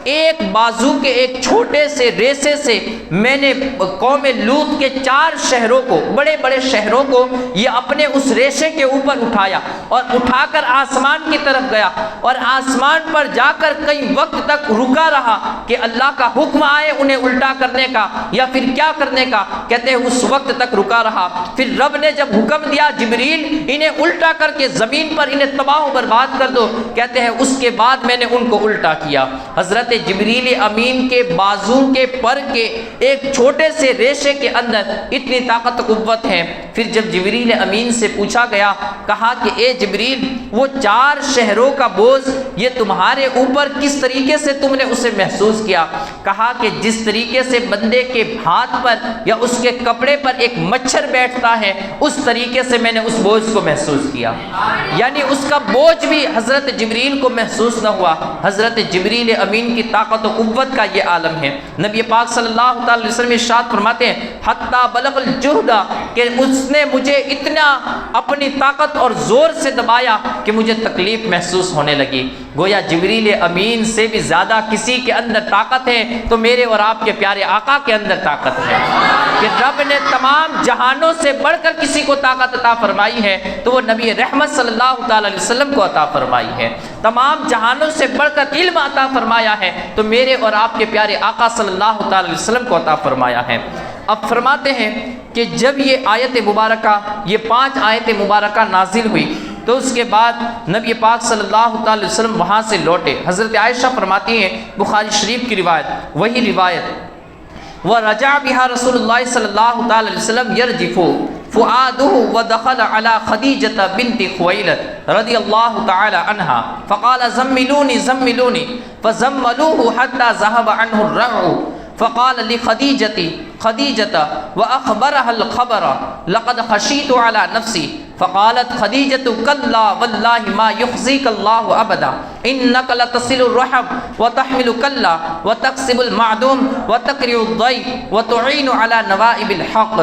ایک بازو کے ایک چھوٹے سے ریسے سے میں نے قوم لوط کے 4 شہروں کو، بڑے بڑے شہروں کو یہ اپنے اس ریشے کے اوپر اٹھایا اور اٹھا کر آسمان کی طرف گیا اور آسمان پر جا کر کئی وقت تک رکا رہا کہ اللہ کا حکم آئے انہیں الٹا کرنے کا یا پھر کیا کرنے کا، کہتے ہیں اس وقت تک رکا رہا۔ پھر رب نے جب حکم دیا جبریل انہیں الٹا کر کے زمین پر انہیں تباہ و برباد کر دو، کہتے ہیں اس کے بعد میں نے ان کو الٹا کیا۔ حضرت جبریل امین کے بازو کے پر کے ایک چھوٹے سے ریشے کے اندر اتنی طاقت و قوت ہے۔ پھر جب جبریل امین سے پوچھا گیا، کہا کہ اے جبریل وہ 4 شہروں کا بوجھ یہ تمہارے اوپر کس طریقے سے تم نے اسے محسوس کیا؟ کہا کہ جس طریقے سے بندے کے ہاتھ پر یا اس کے کپڑے پر ایک مچھر بیٹھتا ہے اس طریقے سے میں نے اس بوجھ کو محسوس کیا، یعنی اس کا بوجھ بھی حضرت جبریل کو محسوس نہ ہوا۔ حضرت جبریل امین کی طاقت و قوت کا یہ عالم ہے۔ نبی پاک صلی اللہ تعالی وسلم ارشاد فرماتے ہیں حتی بلغ الجہد، کہ اس نے مجھے اتنا اپنی طاقت اور زور سے دبایا کہ مجھے تکلیف محسوس ہونے لگی۔ گویا جبریل امین سے بھی زیادہ کسی کے اندر طاقت ہے تو میرے اور آپ کے پیارے آقا کے اندر طاقت ہے کہ رب نے تمام جہانوں سے بڑھ کر کسی کو طاقت عطا فرمائی ہے تو وہ نبی رحمت صلی اللہ تعالی علیہ وسلم کو عطا فرمائی ہے۔ تمام جہانوں سے بڑھ کر علم عطا فرمایا ہے تو میرے اور آپ کے پیارے آقا صلی اللہ تعالی علیہ وسلم کو عطا فرمایا ہے۔ اب فرماتے ہیں کہ جب یہ آیت مبارکہ یہ 5 آیت مبارکہ نازل ہوئی تو اس کے بعد نبی پاک صلی اللہ تعالی وسلم وہاں سے لوٹے۔ حضرت عائشہ فرماتی ہیں بخاری شریف کی روایت، وہی روایت، وَرَجَعَ بِهَا رسول اللہ صلی اللہ تعالی علیہ وسلم يَرْجِفُ فُؤَادُهُ وَدَخَلَ عَلَى خَدِيجَةَ بِنْتِ خُوَيْلَدَ رضی اللہ تعالی عنہا فقال زملونی زملونی فزملوه حتى ذهب عنه الرعع فقال خدیجة وأخبرها الخبر لقد خشيت على نفسي فقالت خدیجة كلا والله ما يخزيك الله أبدا إنك لتصل الرحم وتحمل كلا وتكسب المعدوم وتقرئ الضيف وتعين على نوائب الحق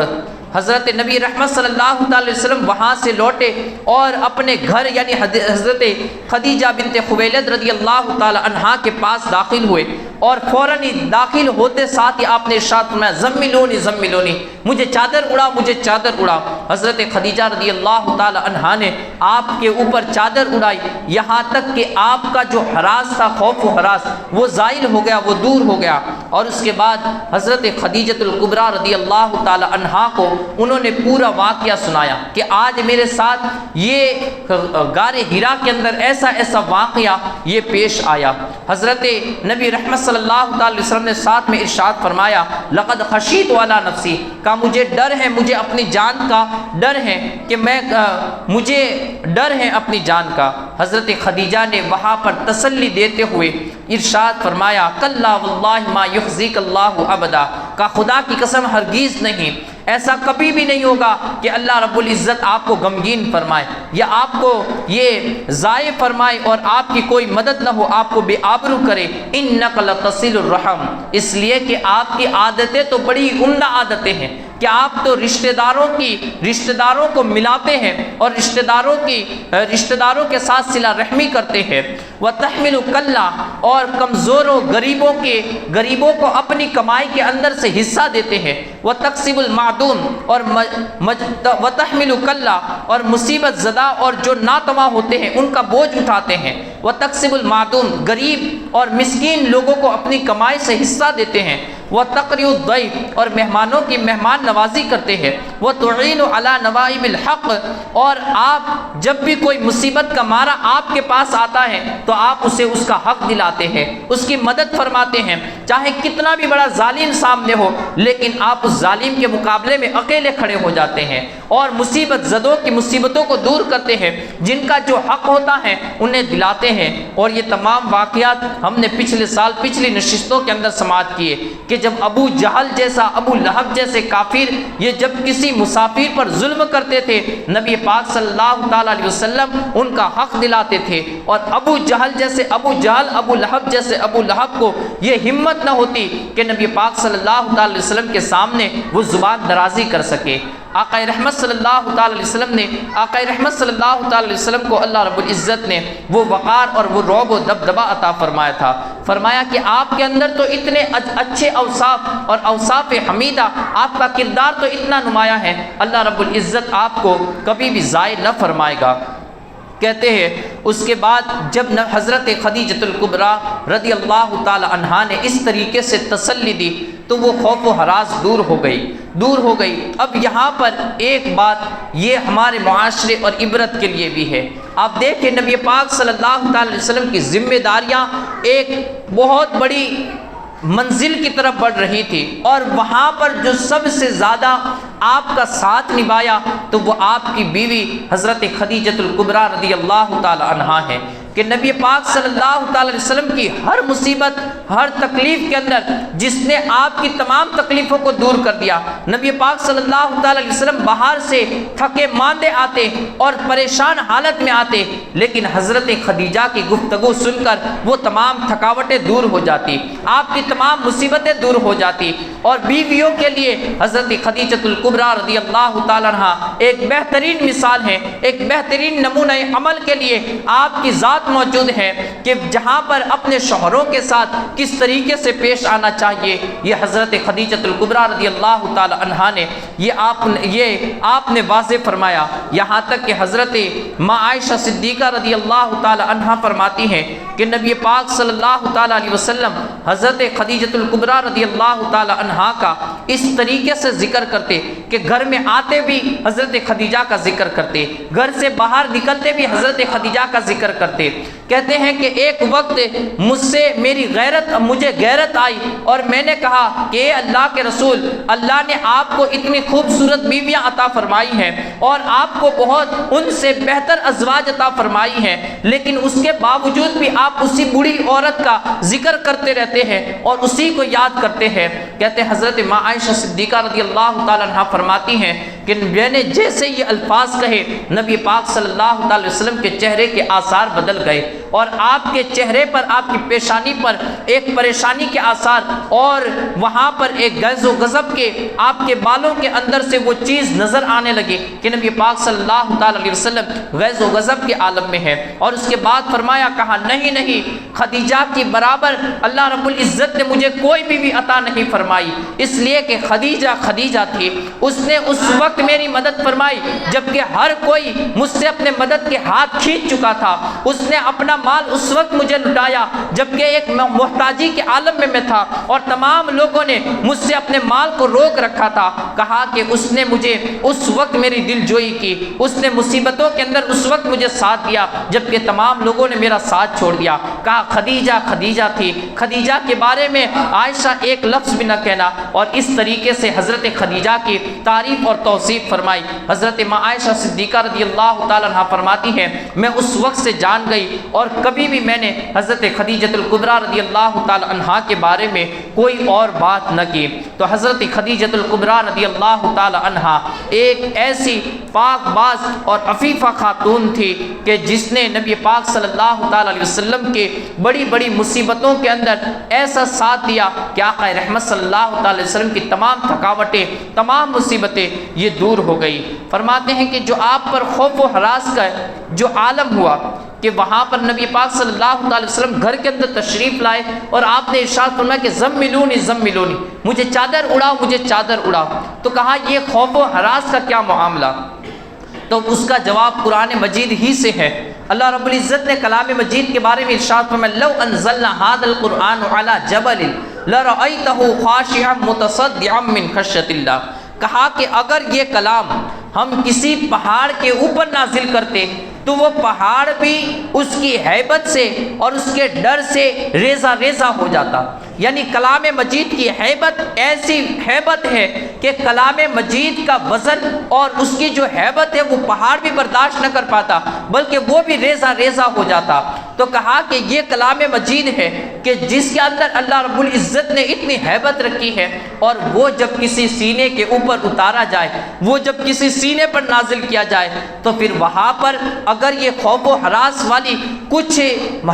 حضرت نبی رحمت صلی اللہ علیہ وسلم وہاں سے لوٹے اور اپنے گھر یعنی حضرت خدیجہ بنت خویلد رضی اللہ تعالی عنہا کے پاس داخل ہوئے، اور فوراً ہی داخل ہوتے ساتھ ہی آپ نے ارشاد فرمایا زملونی زملونی، مجھے چادر اڑا، مجھے چادر اڑا۔ حضرت خدیجہ رضی اللہ تعالی عنہا نے آپ کے اوپر چادر اڑائی، یہاں تک کہ آپ کا جو ہراس تھا، خوف و ہراس، وہ زائل ہو گیا، وہ دور ہو گیا۔ اور اس کے بعد حضرت خدیجۃ الکبریٰ رضی اللہ تعالی عنہا کو انہوں نے پورا واقعہ سنایا کہ آج میرے ساتھ یہ غار حرا کے اندر ایسا ایسا واقعہ یہ پیش آیا۔ حضرت نبی رحمت صلی اللہ علیہ وسلم نے ساتھ میں ارشاد فرمایا لقد خشیت علی نفسی، کہ مجھے ڈر ہے، مجھے اپنی جان کا ڈر ہے کہ مجھے ڈر ہے اپنی جان کا۔ حضرت خدیجہ نے وہاں پر تسلی دیتے ہوئے ارشاد فرمایا کلا واللہ ما یخزیک اللہ ابدا، کہ خدا کی قسم ہرگز نہیں، ایسا کبھی بھی نہیں ہوگا کہ اللہ رب العزت آپ کو غمگین فرمائے یا آپ کو یہ ضائع فرمائے اور آپ کی کوئی مدد نہ ہو، آپ کو بے آبرو کرے۔ انک لتصل الرحم، اس لیے کہ آپ کی عادتیں تو بڑی عمدہ عادتیں ہیں کہ آپ تو رشتہ داروں کو ملاتے ہیں اور رشتہ داروں کے ساتھ صلہ رحمی کرتے ہیں۔ وتحمل کلا، اور کمزوروں غریبوں کو اپنی کمائی کے اندر سے حصہ دیتے ہیں۔ وتکسب المعدوم، اور وتحمل کلا، اور مصیبت زدہ اور جو ناتواں ہوتے ہیں ان کا بوجھ اٹھاتے ہیں۔ وتکسب المعدوم، غریب اور مسکین لوگوں کو اپنی کمائی سے حصہ دیتے ہیں۔ وتقری الضیف، اور مہمانوں کی مہمان نوازی کرتے ہیں۔ وتعین علی نوائب الحق، اور آپ جب بھی کوئی مصیبت کا مارا آپ کے پاس آتا ہے تو آپ اسے اس کا حق دلاتے ہیں، اس کی مدد فرماتے ہیں، چاہے کتنا بھی بڑا ظالم سامنے ہو لیکن آپ اس ظالم کے مقابلے میں اکیلے کھڑے ہو جاتے ہیں اور مصیبت زدوں کی مصیبتوں کو دور کرتے ہیں، جن کا جو حق ہوتا ہے انہیں دلاتے ہیں۔ اور یہ تمام واقعات ہم نے پچھلے سال پچھلی نشستوں کے اندر سماعت کیے کہ جب ابو جہل جیسا، ابو لہب جیسے کافر یہ جب کسی مسافر پر ظلم کرتے تھے، نبی پاک صلی اللہ تعالی علیہ وسلم ان کا حق دلاتے تھے، اور ابو جہل جیسے ابو جہل، ابو لہب جیسے ابو لہب کو یہ ہمت نہ ہوتی کہ نبی پاک صلی اللہ تعالی علیہ وسلم کے سامنے وہ زبان درازی کر سکے۔ آقا رحمت صلی اللہ تعالی علیہ وسلم نے، آقا رحمت صلی اللہ تعالی علیہ وسلم کو اللہ رب العزت نے وہ وقار اور وہ رعب و دبدبہ عطا فرمایا تھا۔ فرمایا کہ آپ کے اندر تو اتنے اچھے اوصاف اور اوصاف حمیدہ، آپ کا کردار تو اتنا نمایاں ہے، اللہ رب العزت آپ کو کبھی بھی ضائع نہ فرمائے گا۔ کہتے ہیں اس کے بعد جب حضرت خدیجۃ الکبریٰ رضی اللہ تعالی عنہا نے اس طریقے سے تسلی دی تو وہ خوف و ہراس دور ہو گئی۔ اب یہاں پر ایک بات یہ ہمارے معاشرے اور عبرت کے لیے بھی ہے۔ آپ دیکھیں نبی پاک صلی اللہ تعالی علیہ وسلم کی ذمہ داریاں ایک بہت بڑی منزل کی طرف بڑھ رہی تھی، اور وہاں پر جو سب سے زیادہ آپ کا ساتھ نبھایا تو وہ آپ کی بیوی حضرت خدیجۃ الکبریٰ رضی اللہ تعالی عنہا ہے کہ نبی پاک صلی اللہ تعالی علیہ وسلم کی ہر مصیبت، ہر تکلیف کے اندر جس نے آپ کی تمام تکلیفوں کو دور کر دیا۔ نبی پاک صلی اللہ تعالی علیہ وسلم باہر سے تھکے ماندے آتے اور پریشان حالت میں آتے، لیکن حضرت خدیجہ کی گفتگو سن کر وہ تمام تھکاوٹیں دور ہو جاتی، آپ کی تمام مصیبتیں دور ہو جاتی۔ اور بیویوں کے لیے حضرت خدیجۃ الکبریٰ رضی اللہ تعالی عنہا ایک بہترین مثال ہے، ایک بہترین نمونہ عمل کے لیے آپ کی ذات موجود ہے کہ جہاں پر اپنے شوہروں کے ساتھ کس طریقے سے پیش آنا چاہیے، یہ حضرت خدیجۃ الکبریٰ رضی اللہ تعالی عنہا نے یہ آپ نے واضح فرمایا۔ یہاں تک کہ حضرت ماں عائشہ صدیقہ رضی اللہ تعالی عنہا فرماتی ہیں کہ نبی پاک صلی اللہ تعالی علیہ وسلم حضرت خدیجۃ الکبریٰ رضی اللہ تعالی عنہا کا اس طریقے سے ذکر کرتے کہ گھر میں آتے بھی حضرت خدیجہ کا ذکر کرتے، گھر سے باہر نکلتے بھی حضرت خدیجہ کا ذکر کرتے۔ کہتے ہیں کہ ایک وقت مجھے غیرت آئی اور میں نے کہا کہ اے اللہ کے رسول، اللہ نے آپ کو اتنی خوبصورت بیویاں عطا فرمائی ہیں اور آپ کو بہت ان سے بہتر ازواج عطا فرمائی ہیں، لیکن اس کے باوجود بھی آپ اسی بوڑھی عورت کا ذکر کرتے رہتے ہیں اور اسی کو یاد کرتے ہیں۔ کہتے ہیں حضرت ماں عائشہ صدیقہ رضی اللہ تعالی عنہا فرماتی ہیں کہ میں نے جیسے یہ الفاظ کہے نبی پاک صلی اللہ تعالی وسلم کے چہرے کے آثار بدل گئے اور آپ کے چہرے پر، آپ کی پیشانی پر ایک پریشانی کے آثار، اور وہاں پر ایک غیظ و غضب کے آپ کے بالوں کے اندر سے وہ چیز نظر آنے لگے کہ نبی پاک صلی اللہ تعالی علیہ وسلم غیظ و غضب کے عالم میں ہے۔ اور اس کے بعد فرمایا، کہا نہیں نہیں، خدیجہ کی برابر اللہ رب العزت نے مجھے کوئی بھی عطا نہیں فرمائی، اس لیے کہ خدیجہ تھی، اس نے اس وقت میری مدد فرمائی جبکہ ہر کوئی مجھ سے اپنے مدد کے ہاتھ کھینچ چکا تھا، اس نے اپنا مال اس وقت مجھے لٹایا جبکہ ایک محتاجی کے عالم میں تھا اور تمام لوگوں نے مجھ سے اپنے مال کو روک رکھا تھا۔ کہا کہ اس نے مجھے اس وقت میری دل جوئی کی، اس نے مصیبتوں کے اندر اس وقت مجھے ساتھ دیا جبکہ تمام لوگوں نے میرا ساتھ چھوڑ دیا۔ کہا خدیجہ تھی، خدیجہ کے بارے میں عائشہ ایک لفظ بھی نہ کہنا، اور اس طریقے سے حضرت خدیجہ کی تعریف اور توصیف فرمائی۔ حضرت ماں عائشہ صدیقہ رضی اللہ تعالیٰ عنہ فرماتی ہیں، میں اس وقت سے جان گئی اور کبھی بھی میں نے حضرت خدیجہ الکبریٰ رضی اللہ تعالیٰ عنہ کے بارے میں کوئی اور بات نہ کی۔ تو حضرت خدیجہ الکبریٰ رضی اللہ تعالیٰ عنہ ایک ایسی پاک باز اور عفیفہ خاتون تھی کہ جس نے نبی پاک صلی اللہ تعالیٰ علیہ وسلم کے بڑی بڑی مصیبتوں کے اندر ایسا ساتھ دیا کہ آقا رحمت صلی اللہ تعالیٰ علیہ وسلم کی تمام تھکاوٹیں، تمام مصیبتیں یہ دور ہو گئی۔ فرماتے ہیں کہ جو آپ پر خوف و ہراس کا جو عالم ہوا کہ وہاں پر نبی پاک صلی اللہ علیہ وسلم گھر کے اندر تشریف لائے اور آپ نے ارشاد فرمایا کہ زملونی، مجھے چادر اڑاؤ، تو کہا یہ خوف و ہراس کا کیا معاملہ؟ تو اس کا جواب قرآن مجید ہی سے ہے۔ اللہ رب العزت نے کلام مجید کے بارے میں ارشاد فرمایا، لو انزلنا هذا القرآن على جبل لرأيته خاشعا متصدعا من خشیۃ اللہ۔ کہا کہ اگر یہ کلام ہم کسی پہاڑ کے اوپر نازل کرتے تو وہ پہاڑ بھی اس کی ہیبت سے اور اس کے ڈر سے ریزہ ریزہ ہو جاتا۔ یعنی کلام مجید کی ہیبت ایسی ہیبت ہے کہ کلام مجید کا وزن اور اس کی جو ہیبت ہے وہ پہاڑ بھی برداشت نہ کر پاتا بلکہ وہ بھی ریزہ ریزہ ہو جاتا۔ تو کہا کہ یہ کلام مجید ہے کہ جس کے اندر اللہ رب العزت نے اتنی ہیبت رکھی ہے، اور وہ جب کسی سینے کے اوپر اتارا جائے، وہ جب کسی سینے پر نازل کیا جائے تو پھر وہاں پر اگر یہ خوف و ہراس والی کچھ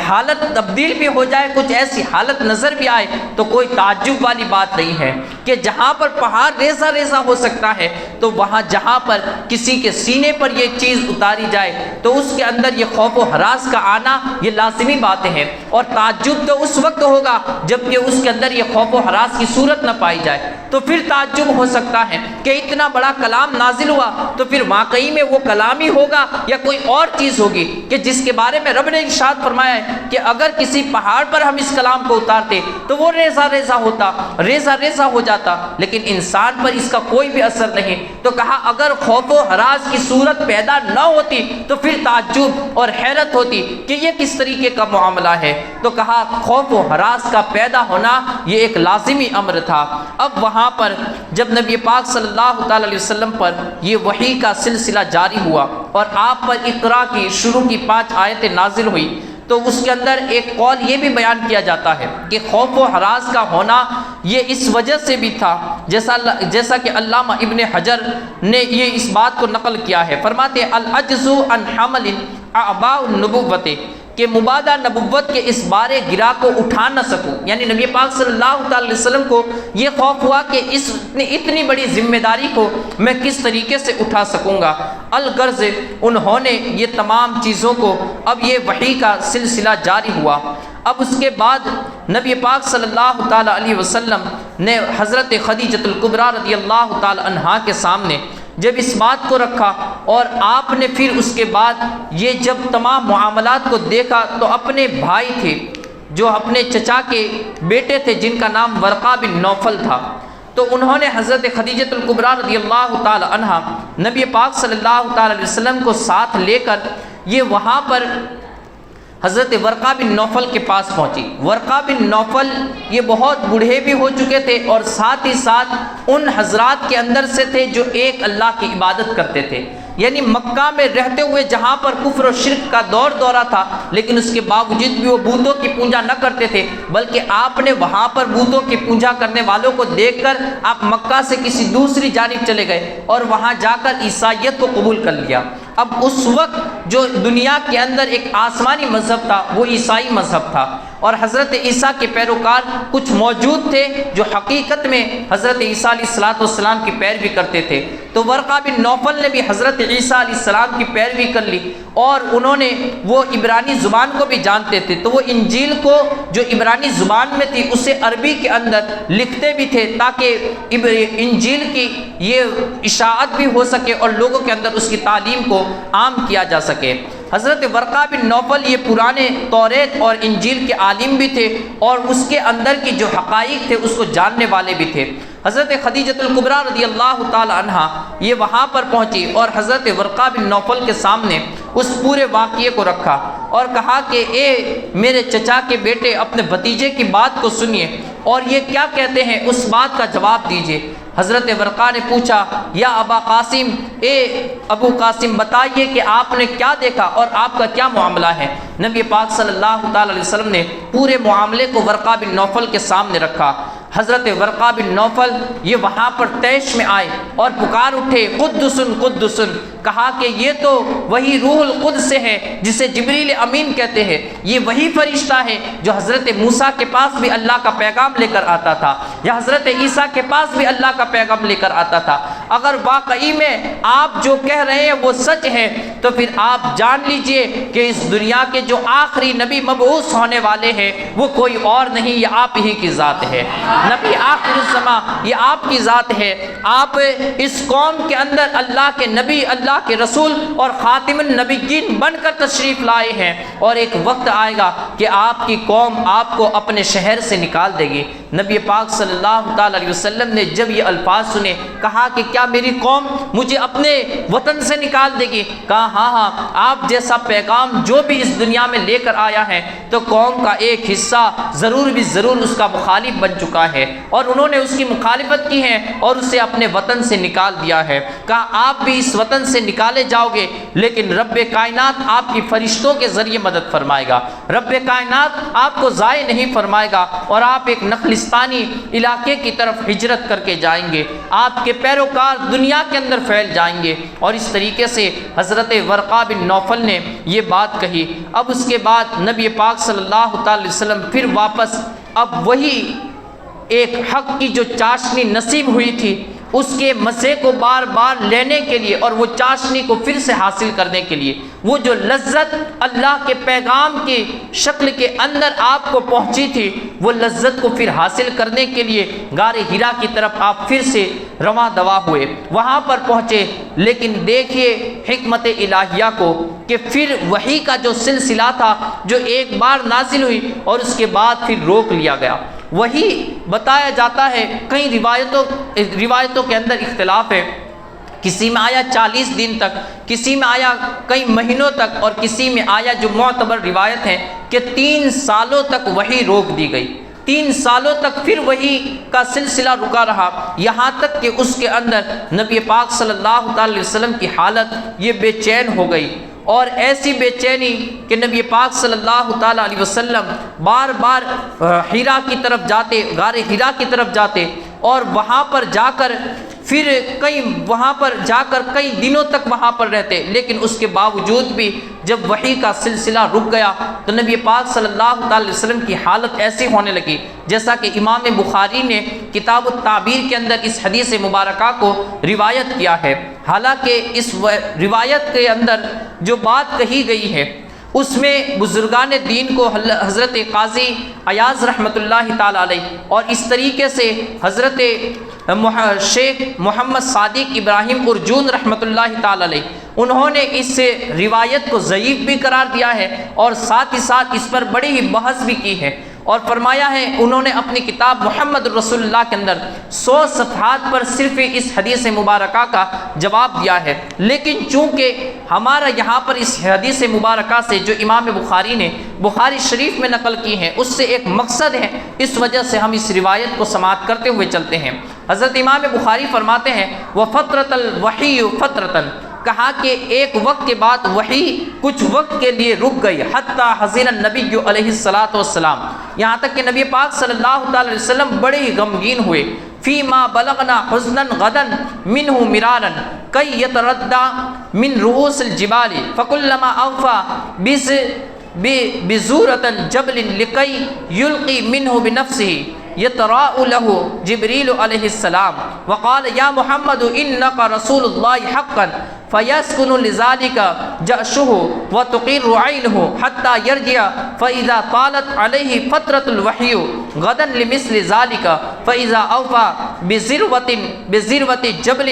حالت تبدیل بھی ہو جائے، کچھ ایسی حالت نظر بھی آئے تو کوئی تعجب والی بات نہیں ہے کہ جہاں پر پہاڑ ریزہ ریزہ ہو سکتا ہے تو وہاں جہاں پر کسی کے سینے پر یہ چیز اتاری جائے تو اس کے اندر یہ خوف و ہراس کا آنا یہ لازمی باتیں ہیں، اور تعجب تو اس وقت ہوگا جب کہ اس کے اندر یہ خوف و ہراس کی صورت نہ پائی جائے۔ تو پھر تعجب ہو سکتا ہے کہ اتنا بڑا کلام نازل ہوا تو پھر واقعی میں وہ کلام ہی ہوگا یا کوئی اور چیز ہوگی کہ جس کے بارے میں رب نے ارشاد فرمایا ہے کہ اگر کسی پہاڑ پر ہم اس کلام کو اتارتے تو وہ ریزہ ریزہ ہو جاتا، لیکن انسان پر اس کا کوئی بھی اثر نہیں۔ تو کہا اگر خوف و ہراس کی صورت پیدا نہ ہوتی تو پھر تعجب اور حیرت ہوتی کہ یہ کس طریقے کا معاملہ ہے۔ تو کہا خوف و ہراس کا پیدا ہونا یہ ایک لازمی امر تھا۔ اب وہاں پر جب نبی پاک صلی اللہ تعالی علیہ وسلم پر یہ وحی کا سلسلہ جاری ہوا اور آپ پر اقرا کی شروع کی 5 آیتیں نازل ہوئی تو اس کے اندر ایک قول یہ بھی بیان کیا جاتا ہے کہ خوف و ہراس کا ہونا یہ اس وجہ سے بھی تھا جیسا کہ علامہ ابن حجر نے یہ اس بات کو نقل کیا ہے۔ فرماتے ہیں العجز عن حمل اعباء النبوت، کہ مبادہ نبوت کے اس بارے گرا کو اٹھا نہ سکوں، یعنی نبی پاک صلی اللہ تعالی علیہ وسلم کو یہ خوف ہوا کہ اتنی بڑی ذمہ داری کو میں کس طریقے سے اٹھا سکوں گا۔ الغرض انہوں نے یہ تمام چیزوں کو، اب یہ وحی کا سلسلہ جاری ہوا۔ اب اس کے بعد نبی پاک صلی اللہ تعالی علیہ وسلم نے حضرت خدیجہ الکبریٰ رضی اللہ تعالی عنہا کے سامنے جب اس بات کو رکھا اور آپ نے پھر اس کے بعد یہ جب تمام معاملات کو دیکھا تو اپنے بھائی تھے جو اپنے چچا کے بیٹے تھے جن کا نام ورقہ بن نوفل تھا، تو انہوں نے حضرت خدیجہ الکبریٰ رضی اللہ تعالی عنہا نبی پاک صلی اللہ تعالی علیہ وسلم کو ساتھ لے کر یہ وہاں پر حضرت ورقہ بن نوفل کے پاس پہنچی۔ ورقہ بن نوفل یہ بہت بوڑھے بھی ہو چکے تھے اور ساتھ ہی ساتھ ان حضرات کے اندر سے تھے جو ایک اللہ کی عبادت کرتے تھے، یعنی مکہ میں رہتے ہوئے جہاں پر کفر و شرک کا دورہ تھا لیکن اس کے باوجود بھی وہ بتوں کی پوجا نہ کرتے تھے، بلکہ آپ نے وہاں پر بتوں کی پوجا کرنے والوں کو دیکھ کر آپ مکہ سے کسی دوسری جانب چلے گئے اور وہاں جا کر عیسائیت کو قبول کر لیا۔ اب اس وقت جو دنیا کے اندر ایک آسمانی مذہب تھا وہ عیسائی مذہب تھا، اور حضرت عیسیٰ کے پیروکار کچھ موجود تھے جو حقیقت میں حضرت عیسیٰ علیہ السلام کی پیروی کرتے تھے۔ تو ورقہ بن نوفل نے بھی حضرت عیسیٰ علیہ السلام کی پیروی کر لی، اور انہوں نے وہ عبرانی زبان کو بھی جانتے تھے، تو وہ انجیل کو جو عبرانی زبان میں تھی اسے عربی کے اندر لکھتے بھی تھے تاکہ انجیل کی یہ اشاعت بھی ہو سکے اور لوگوں کے اندر اس کی تعلیم کو عام کیا جا سکے۔ حضرت ورقہ بن نوفل یہ پرانے توریت اور انجیل کے عالم بھی تھے اور اس کے اندر کی جو حقائق تھے اس کو جاننے والے بھی تھے۔ حضرت خدیجۃ الکبریٰ رضی اللہ تعالی عنہا یہ وہاں پر پہنچی اور حضرت ورقہ بن نوفل کے سامنے اس پورے واقعے کو رکھا اور کہا کہ اے میرے چچا کے بیٹے، اپنے بھتیجے کی بات کو سنیے اور یہ کیا کہتے ہیں اس بات کا جواب دیجیے۔ حضرت ورقہ نے پوچھا، یا ابا قاسم، اے ابو قاسم بتائیے کہ آپ نے کیا دیکھا اور آپ کا کیا معاملہ ہے۔ نبی پاک صلی اللہ تعالی علیہ وسلم نے پورے معاملے کو ورقہ بن نوفل کے سامنے رکھا۔ حضرت ورقہ بن نوفل یہ وہاں پر طیش میں آئے اور پکار اٹھے، قدسن قدسن، کہا کہ یہ تو وہی روح القدس سے ہے جسے جبریل امین کہتے ہیں، یہ وہی فرشتہ ہے جو حضرت موسیٰ کے پاس بھی اللہ کا پیغام لے کر آتا تھا، یا حضرت عیسیٰ کے پاس بھی اللہ کا پیغام لے کر آتا تھا۔ اگر واقعی میں آپ جو کہہ رہے ہیں وہ سچ ہے تو پھر آپ جان لیجئے کہ اس دنیا کے جو آخری نبی مبعوث ہونے والے ہیں وہ کوئی اور نہیں، یہ آپ ہی کی ذات ہے۔ نبی آخر الزمان یہ آپ کی ذات ہے۔ آپ اس قوم کے اندر اللہ کے نبی، اللہ کے رسول اور خاتم النبیین بن کر تشریف لائے ہیں، اور ایک وقت آئے گا کہ آپ کی قوم آپ کو اپنے شہر سے نکال دے گی۔ نبی پاک صلی اللہ تعالی علیہ وسلم نے جب یہ الفاظ سنے کہا کہ کیا میری قوم مجھے اپنے وطن سے نکال دے گی؟ کہا ہاں ہاں، آپ جیسا پیغام جو بھی اس دنیا میں لے کر آیا ہے تو قوم کا ایک حصہ ضرور بھی ضرور اس کا مخالف بن چکا ہے، اور انہوں نے اس کی مخالفت کی ہے اور اسے اپنے وطن سے نکال دیا ہے۔ کہا آپ بھی اس وطن سے نکالے جاؤ گے، لیکن رب کائنات آپ کی فرشتوں کے ذریعے مدد فرمائے گا، رب کائنات آپ کو ضائع نہیں فرمائے گا، اور آپ ایک نخلستانی علاقے کی طرف ہجرت کر کے جائیں گے، آپ کے پیروکار دنیا کے اندر پھیل جائیں گے۔ اور اس طریقے سے حضرت ورقہ بن نوفل نے یہ بات کہی۔ اب اس کے بعد نبی پاک صلی اللہ تعالی علیہ وسلم پھر واپس اب وہی ایک حق کی جو چاشنی نصیب ہوئی تھی اس کے مزے کو بار بار لینے کے لیے اور وہ چاشنی کو پھر سے حاصل کرنے کے لیے، وہ جو لذت اللہ کے پیغام کی شکل کے اندر آپ کو پہنچی تھی وہ لذت کو پھر حاصل کرنے کے لیے غار حرا کی طرف آپ پھر سے رواں دوا ہوئے، وہاں پر پہنچے۔ لیکن دیکھیے حکمت الہیہ کو کہ پھر وحی کا جو سلسلہ تھا جو ایک بار نازل ہوئی اور اس کے بعد پھر روک لیا گیا۔ وہی بتایا جاتا ہے، کئی روایتوں کے اندر اختلاف ہے، کسی میں آیا 40 دن تک، کسی میں آیا کئی مہینوں تک، اور کسی میں آیا جو معتبر روایت ہے کہ 3 سالوں تک وحی روک دی گئی، 3 سالوں تک پھر وحی کا سلسلہ رکا رہا، یہاں تک کہ اس کے اندر نبی پاک صلی اللہ علیہ وسلم کی حالت یہ بے چین ہو گئی، اور ایسی بے چینی کہ نبی پاک صلی اللہ تعالی علیہ وسلم بار بار حرا کی طرف جاتے، غار حرا کی طرف جاتے، اور وہاں پر جا کر پھر کئی دنوں تک وہاں پر رہتے، لیکن اس کے باوجود بھی جب وحی کا سلسلہ رک گیا تو نبی پاک صلی اللہ تعالی وسلم کی حالت ایسی ہونے لگی جیسا کہ امام بخاری نے کتاب التعبیر کے اندر اس حدیث مبارکہ کو روایت کیا ہے۔ حالانکہ اس روایت کے اندر جو بات کہی گئی ہے اس میں بزرگان دین کو حضرت قاضی ایاز رحمۃ اللہ تعالی علیہ اور اس طریقے سے حضرت شیخ محمد صادق ابراہیم ارجون رحمۃ اللہ تعالی علیہ انہوں نے اس روایت کو ضعیف بھی قرار دیا ہے اور ساتھ ہی ساتھ اس پر بڑی ہی بحث بھی کی ہے، اور فرمایا ہے انہوں نے اپنی کتاب محمد رسول اللہ کے اندر 100 صفحات پر صرف اس حدیث مبارکہ کا جواب دیا ہے، لیکن چونکہ ہمارا یہاں پر اس حدیث مبارکہ سے جو امام بخاری نے بخاری شریف میں نقل کی ہے اس سے ایک مقصد ہے، اس وجہ سے ہم اس روایت کو سماعت کرتے ہوئے چلتے ہیں۔ حضرت امام بخاری فرماتے ہیں وَفَطْرَةَ الْوَحِيُّ فَطْرَةً، کہا کہ ایک وقت کے بعد وحی کچھ وقت کے لیے رک گئی، حتیٰ حزن النبی علیہ الصلاۃ والسلام، یہاں تک کہ نبی پاک صلی اللہ تعالی علیہ وسلم بڑے ہی غمگین ہوئے۔ فیما بلغنا حزنا غدا منہ مرارا کئی یتردى من رؤوس الجبال فكلما أوفى بزورة جبل لكي يلقي منه بنفسه يتراء له جبريل عليه السلام وقال يا محمد إنك رسول الله حقا فيسكن لذلك جأشه وتقر عينه حتى يرجع فإذا طالت عليه فترة الوحي غدا لمثل ذلك فإذا أوفى بذروة جبل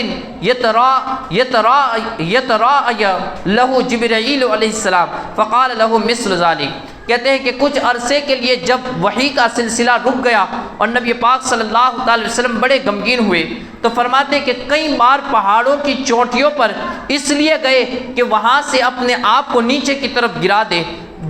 يتراءى له جبرائيل عليه السلام فقال له مثل ذلك. کہتے ہیں کہ کچھ عرصے کے لیے جب وحی کا سلسلہ رک گیا اور نبی پاک صلی اللہ علیہ وسلم بڑے غمگین ہوئے تو فرماتے کہ کئی بار پہاڑوں کی چوٹیوں پر اس لیے گئے کہ وہاں سے اپنے آپ کو نیچے کی طرف گرا دے.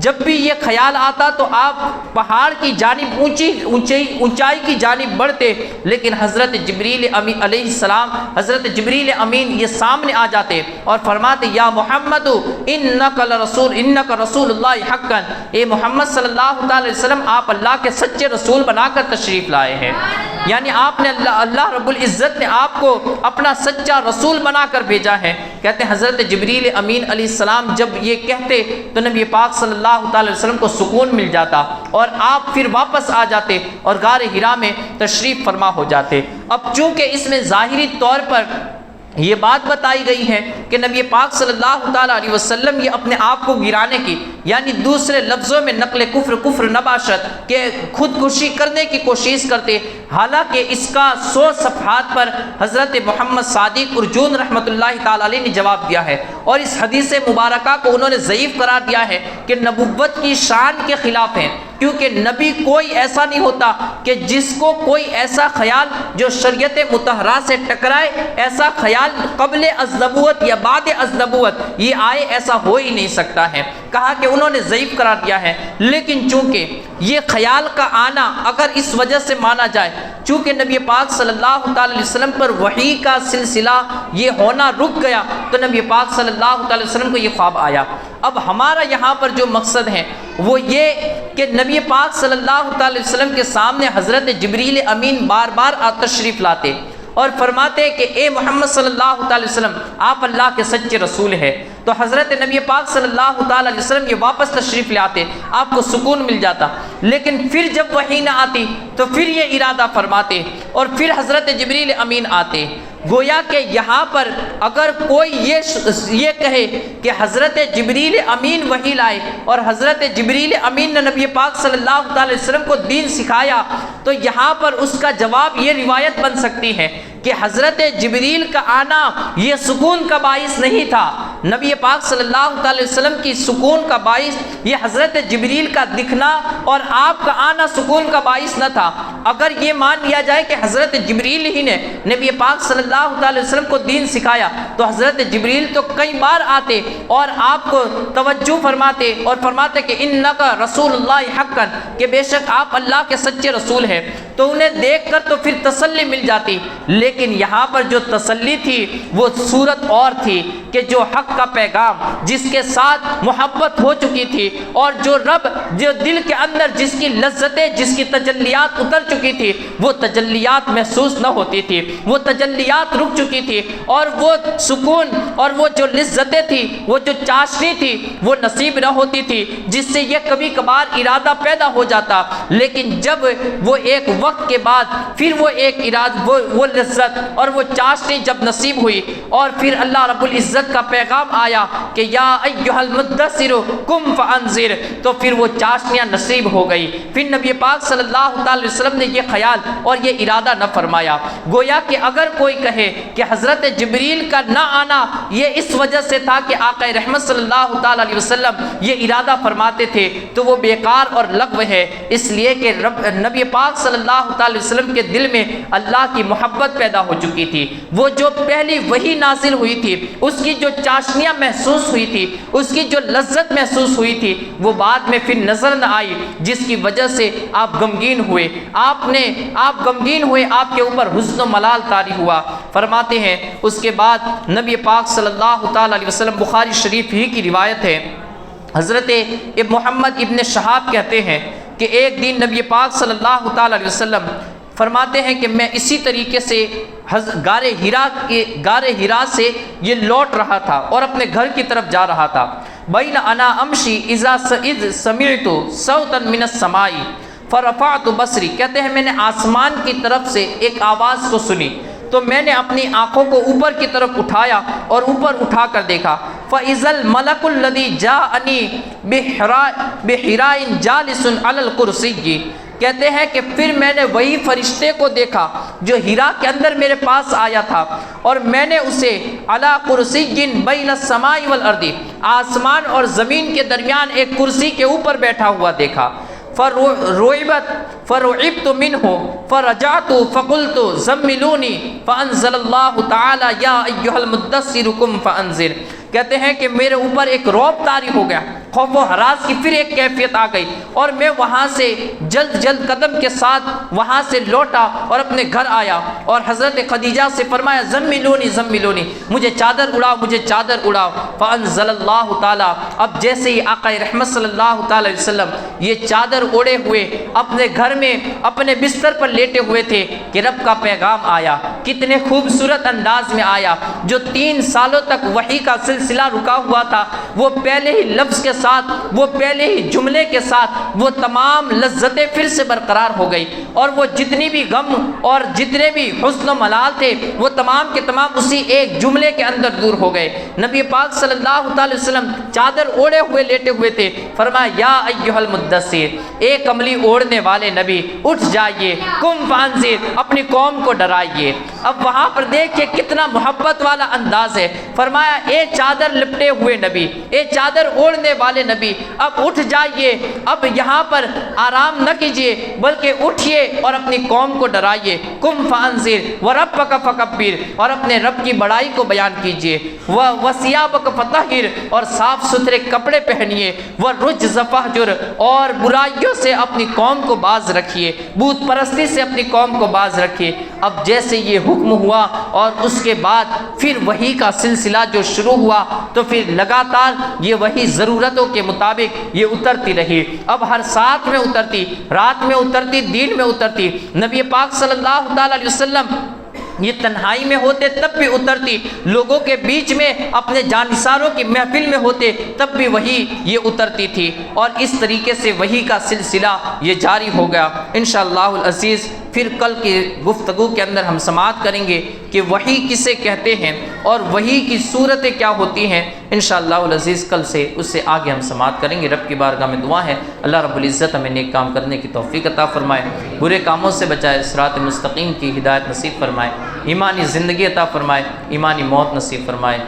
جب بھی یہ خیال آتا تو آپ پہاڑ کی جانب اونچائی کی جانب بڑھتے، لیکن حضرت جبریل امین علیہ السلام، حضرت جبریل امین یہ سامنے آ جاتے اور فرماتے یا محمد انک رسول اللہ حقا، اے محمد صلی اللہ علیہ وسلم آپ اللہ کے سچے رسول بنا کر تشریف لائے ہیں. یعنی آپ نے اللہ رب العزت نے آپ کو اپنا سچا رسول بنا کر بھیجا ہے. کہتے ہیں حضرت جبریل امین علیہ السلام جب یہ کہتے تو نبی پاک صلی اللہ علیہ وسلم کو سکون مل جاتا اور آپ پھر واپس آ جاتے اور غار حرا میں تشریف فرما ہو جاتے. اب چونکہ اس میں ظاہری طور پر یہ بات بتائی گئی ہے کہ نبی پاک صلی اللہ تعالیٰ علیہ وسلم یہ اپنے آپ کو گرانے کی، یعنی دوسرے لفظوں میں نقل کفر نباشت کہ خودکشی کرنے کی کوشش کرتے، حالانکہ اس کا 100 صفحات پر حضرت محمد صادق ارجون رحمۃ اللہ تعالیٰ علیہ نے جواب دیا ہے اور اس حدیث مبارکہ کو انہوں نے ضعیف قرار دیا ہے کہ نبوت کی شان کے خلاف ہیں، کیونکہ نبی کوئی ایسا نہیں ہوتا کہ جس کو کوئی ایسا خیال جو شریعت مطہرہ سے ٹکرائے، ایسا خیال قبل از نبوت یا بعد از نبوت یہ آئے، ایسا ہو ہی نہیں سکتا ہے. کہا کہ انہوں نے ضعیف قرار دیا ہے، لیکن چونکہ یہ خیال کا آنا اگر اس وجہ سے مانا جائے چونکہ نبی پاک صلی اللہ تعالی علیہ وسلم پر وحی کا سلسلہ یہ ہونا رک گیا تو نبی پاک صلی اللہ تعالی وسلم کو یہ خواب آیا. اب ہمارا یہاں پر جو مقصد ہے وہ یہ کہ نبی پاک صلی اللہ تعالی وسلم کے سامنے حضرت جبریل امین بار بار تشریف لاتے اور فرماتے کہ اے محمد صلی اللہ تعالی وسلم آپ اللہ کے سچے رسول ہیں. تو حضرت نبی پاک صلی اللہ تعالی علیہ وسلم یہ واپس تشریف لے آتے، آپ کو سکون مل جاتا. لیکن پھر جب وحی نہ آتی تو پھر یہ ارادہ فرماتے اور پھر حضرت جبریل امین آتے. گویا کہ یہاں پر اگر کوئی یہ کہے کہ حضرت جبریل امین وحی لائے اور حضرت جبریل امین نے نبی پاک صلی اللہ علیہ وسلم کو دین سکھایا تو یہاں پر اس کا جواب یہ روایت بن سکتی ہے کہ حضرت جبریل کا آنا یہ سکون کا باعث نہیں تھا، نبی پاک صلی اللہ علیہ وسلم کی سکون کا باعث یہ حضرت جبریل کا دکھنا اور آپ کا آنا سکون کا باعث نہ تھا. اگر یہ مان لیا جائے کہ حضرت جبریل ہی نے نبی پاک صلی اللہ علیہ وسلم کو دین سکھایا تو حضرت جبریل تو کئی بار آتے اور آپ کو توجہ فرماتے اور فرماتے کہ انکا رسول اللہ حقا، کہ بے شک آپ اللہ کے سچے رسول ہیں. تو انہیں دیکھ کر تو پھر تسلی مل جاتی، لیکن یہاں پر جو تسلی تھی وہ صورت اور تھی کہ جو حق کا پیغام جس کے ساتھ محبت ہو چکی تھی اور جو رب جو دل کے اندر جس کی لذتیں جس کی تجلیات اتر چکی تھی وہ تجلیات محسوس نہ ہوتی تھی، وہ تجلیات رک چکی تھی اور وہ سکون اور وہ جو لذتیں تھی وہ جو چاشنی تھی وہ نصیب نہ ہوتی تھی، جس سے یہ کبھی کبھار ارادہ پیدا ہو جاتا. لیکن جب وہ ایک وقت کے بعد پھر وہ ایک وہ لذت اور وہ چاشنی جب نصیب ہوئی اور پھر اللہ رب العزت کا پیغام آیا کہ یا ایھا المدثر قم فانذر، تو پھر وہ چاشنیاں نصیب ہو گئی. پھر نبی پاک صلی اللہ تعالی وسلم نے یہ خیال اور یہ ارادہ نہ فرمایا. گویا کہ اگر کوئی کہے کہ حضرت جبریل کا نہ آنا یہ اس وجہ سے تھا کہ آقا رحمت صلی اللہ تعالی علیہ وسلم یہ ارادہ فرماتے تھے تو وہ بیکار اور لغو ہے، اس لیے کہ نبی پاک صلی اللہ تعالی وسلم کے دل میں اللہ کی محبت پیدا ہو چکی تھی. وہ جو پہلی وحی نازل ہوئی تھی اس کی جو چاشنیاں محسوس ہوئی تھی، اس کی جو لذت محسوس ہوئی تھی وہ بعد میں پھر نظر نہ آئی، جس کی وجہ سے آپ غمگین ہوئے، آپ غمگین ہوئے، آپ کے اوپر حزن و ملال طاری ہوا. فرماتے ہیں اس کے بعد نبی پاک صلی اللہ تعالی علیہ وسلم، بخاری شریف ہی کی روایت ہے، حضرت محمد ابن شہاب کہتے ہیں کہ ایک دن نبی پاک صلی اللہ تعالی علیہ وسلم فرماتے ہیں کہ میں اسی طریقے سے غار ہیرا سے یہ لوٹ رہا تھا اور اپنے گھر کی طرف جا رہا تھا. بین انا امشی اذا سمعت صوتا من السماء فرفعت بصری، کہتے ہیں میں نے آسمان کی طرف سے ایک آواز کو سنی تو میں نے اپنی آنکھوں کو اوپر کی طرف اٹھایا اور اوپر اٹھا کر دیکھا. فَإِذَا الْمَلَكُ الَّذِي جَاءَنِي بِحِرَاءٍ جَالِسٌ عَلَى الْكُرْسِيِّ، کہتے ہیں کہ پھر میں نے وہی فرشتے کو دیکھا جو ہیرا کے اندر میرے پاس آیا تھا، اور میں نے اسے عَلَى كُرْسِيٍّ بَيْنَ السَّمَاءِ وَالْأَرْضِ، آسمان اور زمین کے درمیان ایک کرسی کے اوپر بیٹھا ہوا دیکھا. فرعبت منه فرجعت فقلت زملوني فانزل الله تعالى يا ايها المدثر قم فانذر، کہتے ہیں کہ میرے اوپر ایک رعب طاری ہو گیا، خوف و ہراس کی پھر ایک کیفیت آ گئی، اور میں وہاں سے جلد قدم کے ساتھ وہاں سے لوٹا اور اپنے گھر آیا اور حضرت خدیجہ سے فرمایا زملونی، مجھے چادر اڑاؤ. فانزل اللہ تعالی، اب جیسے ہی آقا رحمت صلی اللہ تعالی علیہ وسلم یہ چادر اوڑے ہوئے اپنے گھر میں اپنے بستر پر لیٹے ہوئے تھے کہ رب کا پیغام آیا. کتنے خوبصورت انداز میں آیا. جو 3 سالوں تک وحی کا سلسلہ رکا ہوا تھا، وہ پہلے ہی لفظ کے ساتھ، وہ پہلے ہی جملے کے ساتھ وہ تمام لذتیں پھر سے برقرار ہو گئی، اور وہ جتنی بھی غم اور جتنے بھی حزن و ملال تھے وہ تمام کے تمام اسی ایک جملے کے اندر دور ہو گئے. نبی پاک صلی اللہ تعالی وسلم چادر اوڑے ہوئے لیٹے ہوئے تھے. فرمایا یا ایھا المدثر، اے کملی اوڑھنے والے نبی اٹھ جائیے، قم فانذر، اپنی قوم کو ڈرائیے. اب وہاں پر دیکھیں کتنا محبت والا انداز ہے. فرمایا اے چادر لپٹے ہوئے نبی، اے چادر اوڑھنے والے نبی، اب اٹھ جائیے، اب یہاں پر آرام نہ کیجیے بلکہ اٹھیے اور اپنی قوم کو ڈرائیے. قم فانذر وربک فکبر، اور اپنے رب کی بڑائی کو بیان کیجیے. وثیابک فطہر، اور صاف ستھرے کپڑے پہنیے. والرجز فہجر، اور برائیوں سے اپنی قوم کو باز رکھیے، بت پرستی سے اپنی قوم کو باز رکھیے. اب جیسے یہ حکم ہوا اور اس کے بعد پھر وحی کا سلسلہ جو شروع ہوا تو پھر لگاتار یہ وحی ضرورتوں کے مطابق یہ اترتی رہی. اب ہر ساتھ میں اترتی، رات میں اترتی، دن میں اترتی. نبی پاک صلی اللہ تعالی علیہ وسلم یہ تنہائی میں ہوتے تب بھی اترتی، لوگوں کے بیچ میں اپنے جانثاروں کی محفل میں ہوتے تب بھی وہی یہ اترتی تھی. اور اس طریقے سے وحی کا سلسلہ یہ جاری ہو گیا. انشاءاللہ العزیز پھر کل کی گفتگو کے اندر ہم سماعت کریں گے کہ وحی کسے کہتے ہیں اور وحی کی صورتیں کیا ہوتی ہیں. انشاءاللہ العزیز کل سے اس سے آگے ہم سماعت کریں گے. رب کی بارگاہ میں دعا ہے اللہ رب العزت ہمیں نیک کام کرنے کی توفیق عطا فرمائے، برے کاموں سے بچائے، صراط مستقیم کی ہدایت نصیب فرمائے، ایمانی زندگی عطا فرمائے، ایمانی موت نصیب فرمائے.